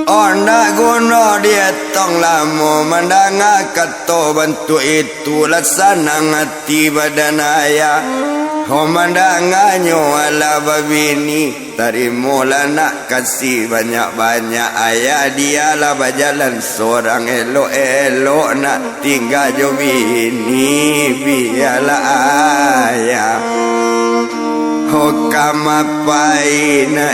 Onda gono dia tong lamo mandanga kato bantu itu laksana ngati badan ayah. Ho mandanganyo ala babini tarimola nak kasih banyak-banyak ayah dia lah berjalan seorang elok-elok nak tinggal jo bini biarlah ayah. Ho kamapai na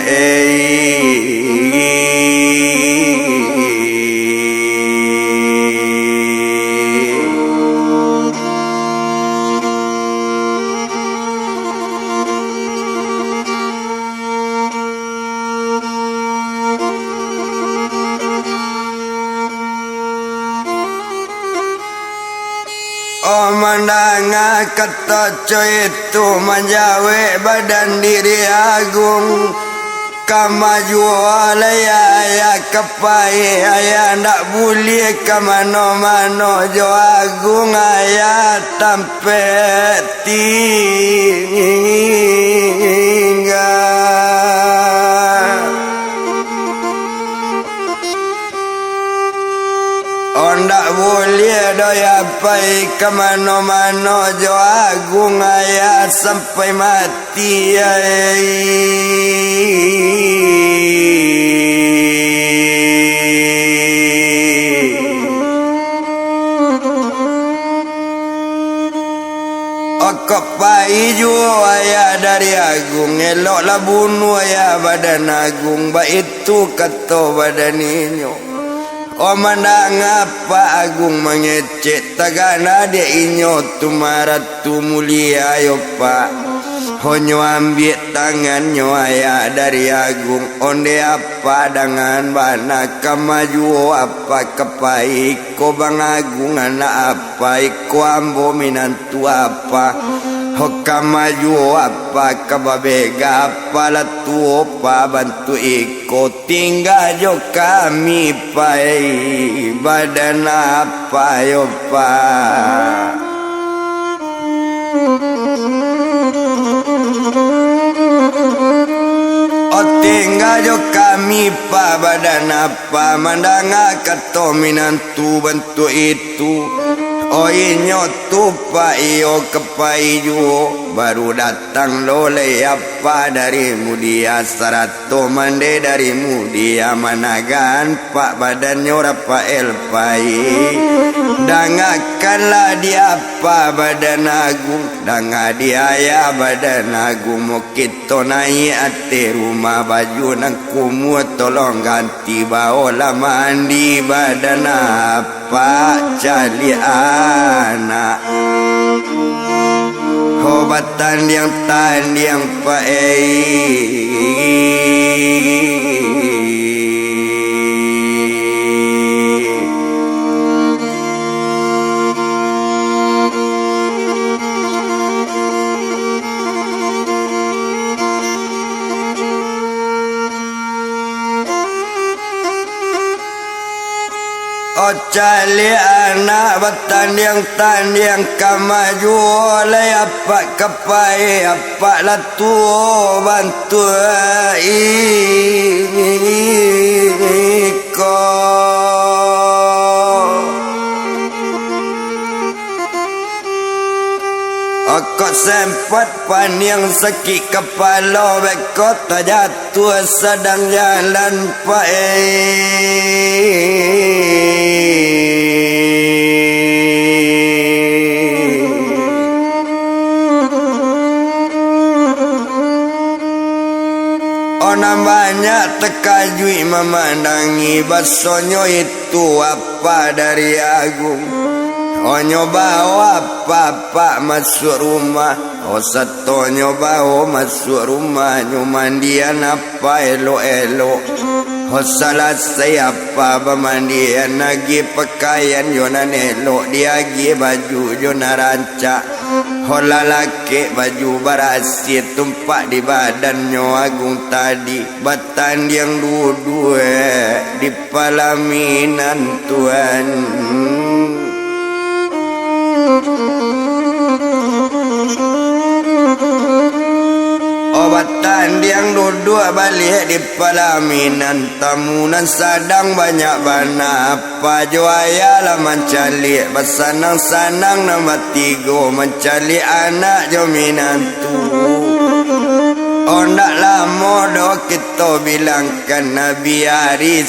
mandanga kata coy itu menjawe badan diri agung kamaju alaya ya kepai ayah ndak boleh ke mano-mano jo agung ayah tampet tinggal. Ndak boleh doya pai ke mano-mano jo agung ayah sampai mati Kepai jua ayah dari agung eloklah bunuh ayah badan agung ba itu kata badan inyo. Oh mandang apa agung mengecek tagana dia inyo tu marat tu mulia yo pak. Honyo ambil tangannya ayah dari agung onde apa dengan bana kamaju apa kepai ko bang agung anak apa ko ambo minantu apa ho kamaju apa kababega apa latu apa bantu iko tinggal jo kami pai badan apa yo pak. Tinggal jo kami pa badan apa mandanga kato minantu bantu itu Oi nyotu pa iyo kepai juo baru datang lole apa darimu dia sarato mande darimu dia managan pak badannya rapa elpai dangakanlah dia apa badan agung danga dia ya badan agung mau kita naik ate rumah baju nang kumu tolong ganti bawa mandi badan apa cali anak obatan yang tanding cali anak bertanding kamaju oleh apa kepai apa latu bantu iko Kok sempat paniang sakit kepala bekot jatuh sedang jalan namanya tekajui memandangi basonyo itu apa dari agung nyoba apa masuk rumah satu nyoba masuk rumah mandian apa elo-elo salah siapa pemandian lagi pakaian yonan elok dia lagi baju yona rancak lalaki baju barasi tumpak di badannya agung tadi batan yang dua di palaminan Tuhan obatan yang dua balik di pelaminan tamunan sadang banyak bana apa juaya lah mencari bersanang-sanang nama tiga mencari anak jominan tu ndak lama dah kita bilangkan Nabi hari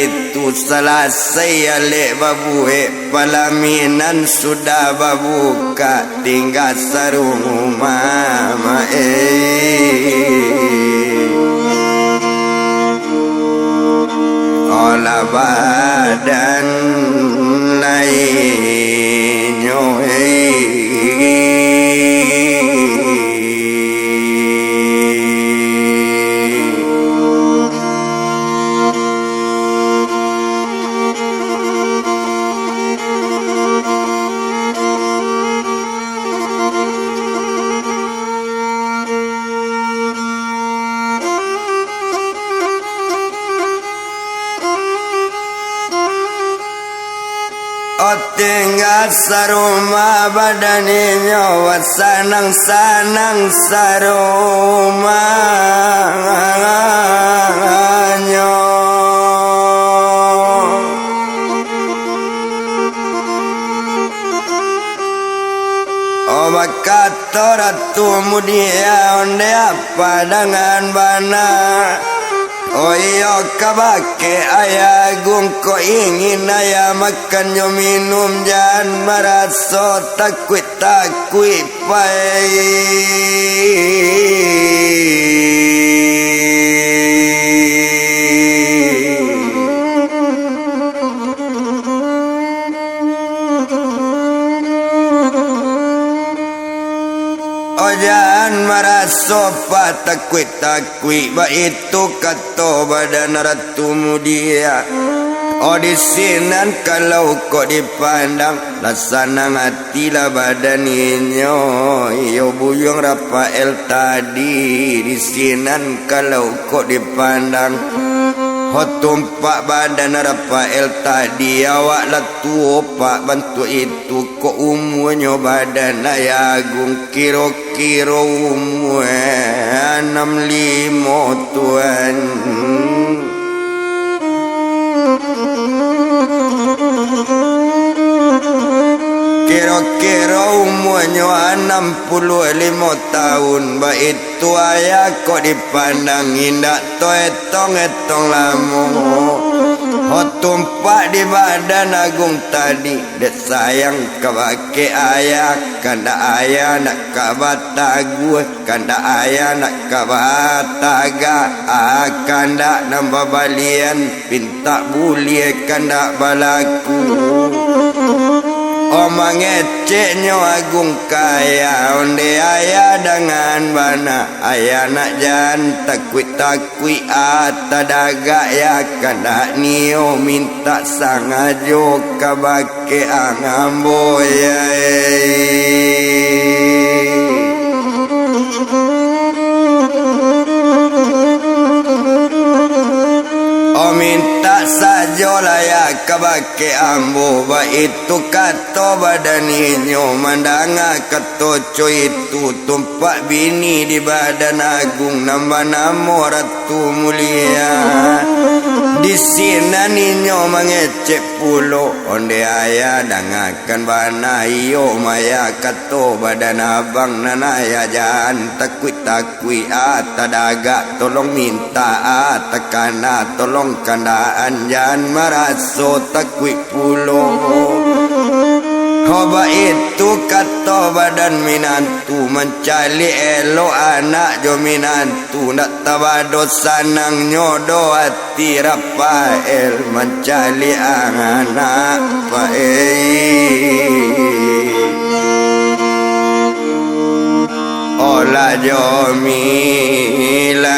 itu selesai alik babu pelaminan sudah babuka tinggal sarumah olah badan lainnya tinggal sarumah badaninya wasanang-sanang sarumahnya kata ratu mudia onde apa dengan bana iya kabake ayah gungko ingin ayah makan yo minum jangan merasa takut jangan merasa takut bah itu kata badan ratu mudia di sinan kalau kau dipandang laksana hatilah badannya iyo buyung Rafael tadi di sinan kalau kau dipandang tumpak badan Rafael tadi awak lah tua pak bantu itu kok umurnya badan ayah agung kira-kira umur 65 Tuhan kira umurnya 65 tahun. Baik itu ayah kok dipandang indah to etong lama. Oh tumpak di badan agung tadi. Dek sayang kebake ayah. Kanda ayah nak kabata gue. Kanda ayah nak kabataga. Kanda nambah balian. Pinta bulie kanda balaku. Oh mangeceknya agung kaya. Onde ayah dengan bana. Ayah nak jan takui atadaga ya. Kanda nio minta sangajo kabake angambo ya. Oh minta sajolah ya kabake ambo. Ba itu kato badaninyo mandanga kato coy itu tumpak bini di badan agung. Nambah namo ratu mulia. Di sini ninyo mangecek pulo. Onde ayah dangakan bana iyo maya kato badan abang nanaya jangan takui atadaga. Tolong minta atakana tolong kandaan jangan maraso takui pulo. Hoba itu kata badan minantu mencali elo anak jo minantu nak tabado sanang nyodo hati Rafael mencali anak pae. Ola jo milanantu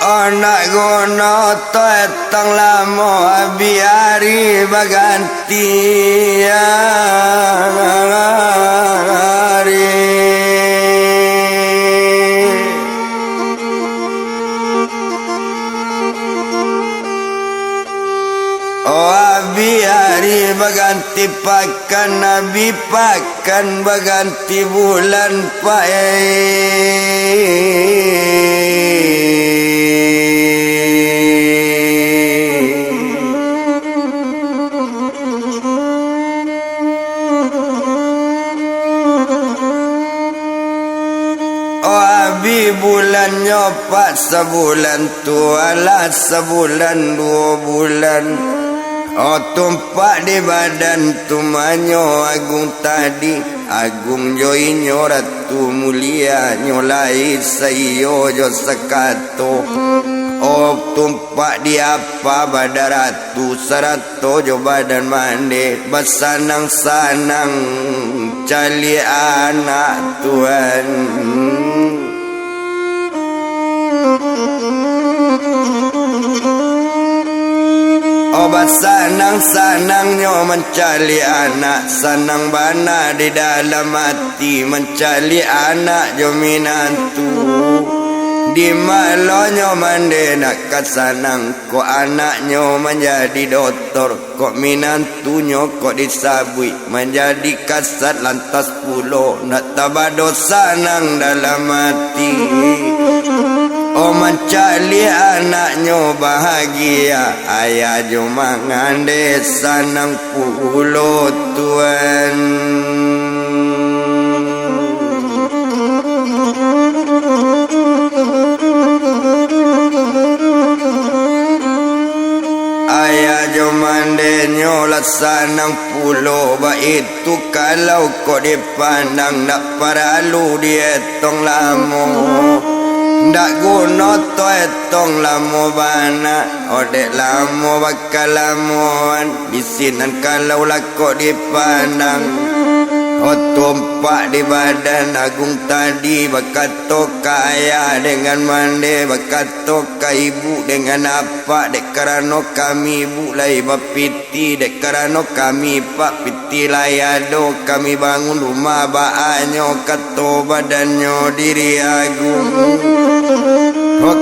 anak gono to etang lamo biari baganti hari. Oh biari baganti pakan nabi pakan baganti bulan bulan nyopak sebulan tualah sebulan 2 bulan. Oh tumpak di badan tumanyo agung tadi. Agung joinyo ratu mulia nyolai sayo jo sekato. Oh tumpak di apa badan ratu serato jo badan mande. Basanang-sanang cali anak Tuhan. Obat sanang-sanangnya mencari anak. Sanang bana di dalam hati mencari anak jo minantu. Di malonyo mande nak kasanang. Kok anaknya menjadi doktor. Kok minantunya kok disabui menjadi kasat lantas pulo. Nak tabado sanang dalam hati. Oh mencari anaknya bahagia. Ayah jo mangande sanang pulo Tuhan. Ayah jo mande nyola sanang pulo. Ba itu kalau kok dipandang nak paralu dietong lamo. Ndak guna to etong lamo bana. Odek lamo bakal lamoan. Di sinan kalau lah kok dipandang. Tumpak di badan agung tadi Bakato kaya dengan mande Bakato ka ibu dengan apa Dek karano kami bulai bapiti Dek karano kami pak piti layado Kami bangun rumah baanyo Kato badanyo diri agung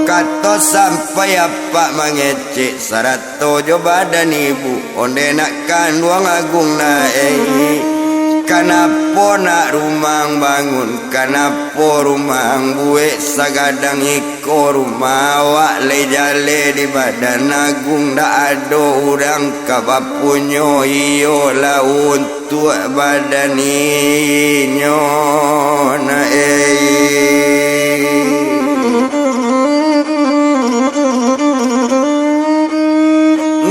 Kato sampai apa mengecek Sarato jo badan ibu Onde nakkan ruang agung naik Kenapa nak rumang bangun Kenapa rumang buik Sagadang iko rumah Wak le jale di badan agung Tak ada orang kabapunyo Iyo lah untuk badan inyo na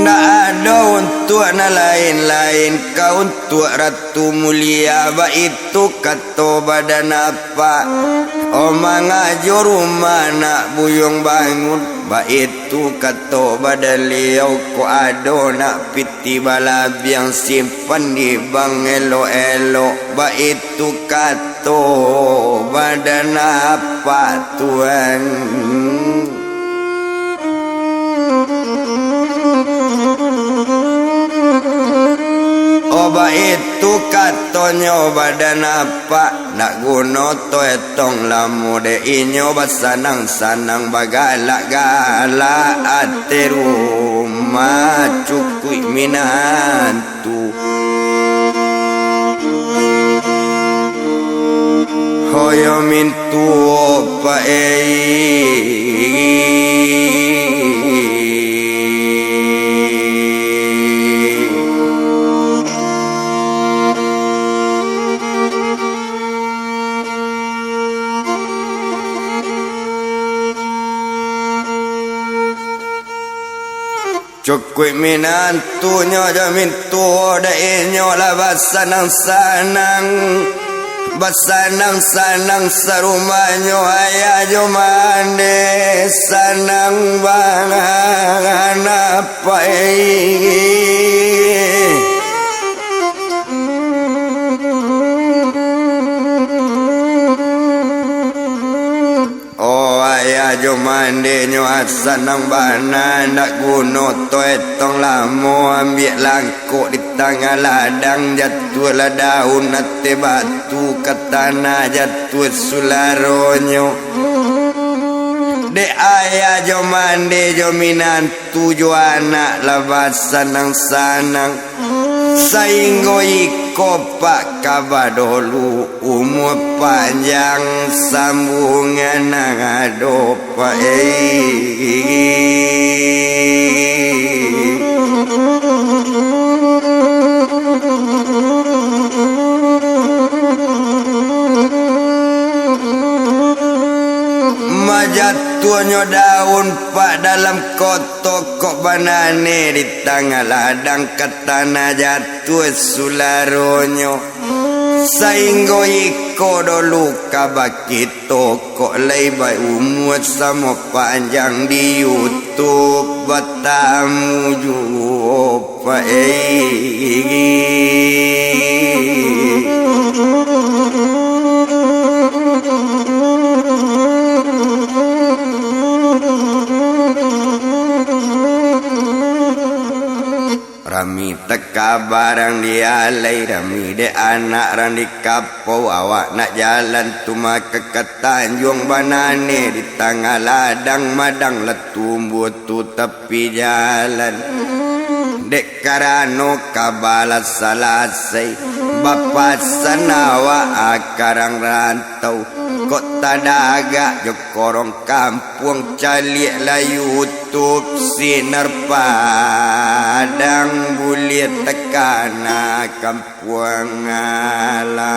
Ndak ada untuk na lain-lain Kau untuk ratu mulia Ba itu kato badan apa Omang ajo rumah nak buyung bangun Ba itu kato badan liau Ko ado nak piti balabiang simpan di bang elo-elo Ba itu kato badan apa Tuhan Oba itu katonyo badan apa Nak guno to etong lamu de inyo basanang-sanang bagalak-galak ate rumah cukui minantu Hoyo mintu opa Cukui minantunyo jamin tuo da inyo la basanang-sanang Basanang-sanang sa rumanyo Haya jo mande sanang bangan apa Jo mande nyo asanang bana nak guno to etong lamo ambil langkuk di tengah ladang jatuh lah daun ate batu ke tanah jatuh sularonyo de ayah jo mande jo minantu jo anak lah sanang-sanang sainggo iko pak kabadolu umur panjang sambungan ngado pak Majatuhnya daun pak dalam kotok kok banane di tengah ladang ke tanah jatuh sularonyo sainggo iko dulu kabakito kok lebai umur sama panjang di YouTube batamu jupa Rami teka barang dialai Rami de anak randi kapau Awak nak jalan tuma ke Tanjung Banane Di tengah ladang madang letumbuh tu tepi jalan Dek karano kabalas salasai Bapak sanawa akarang rantau Kota daga jokorong kampung Calik layu tup sinar padang Bulit tekana kampung alam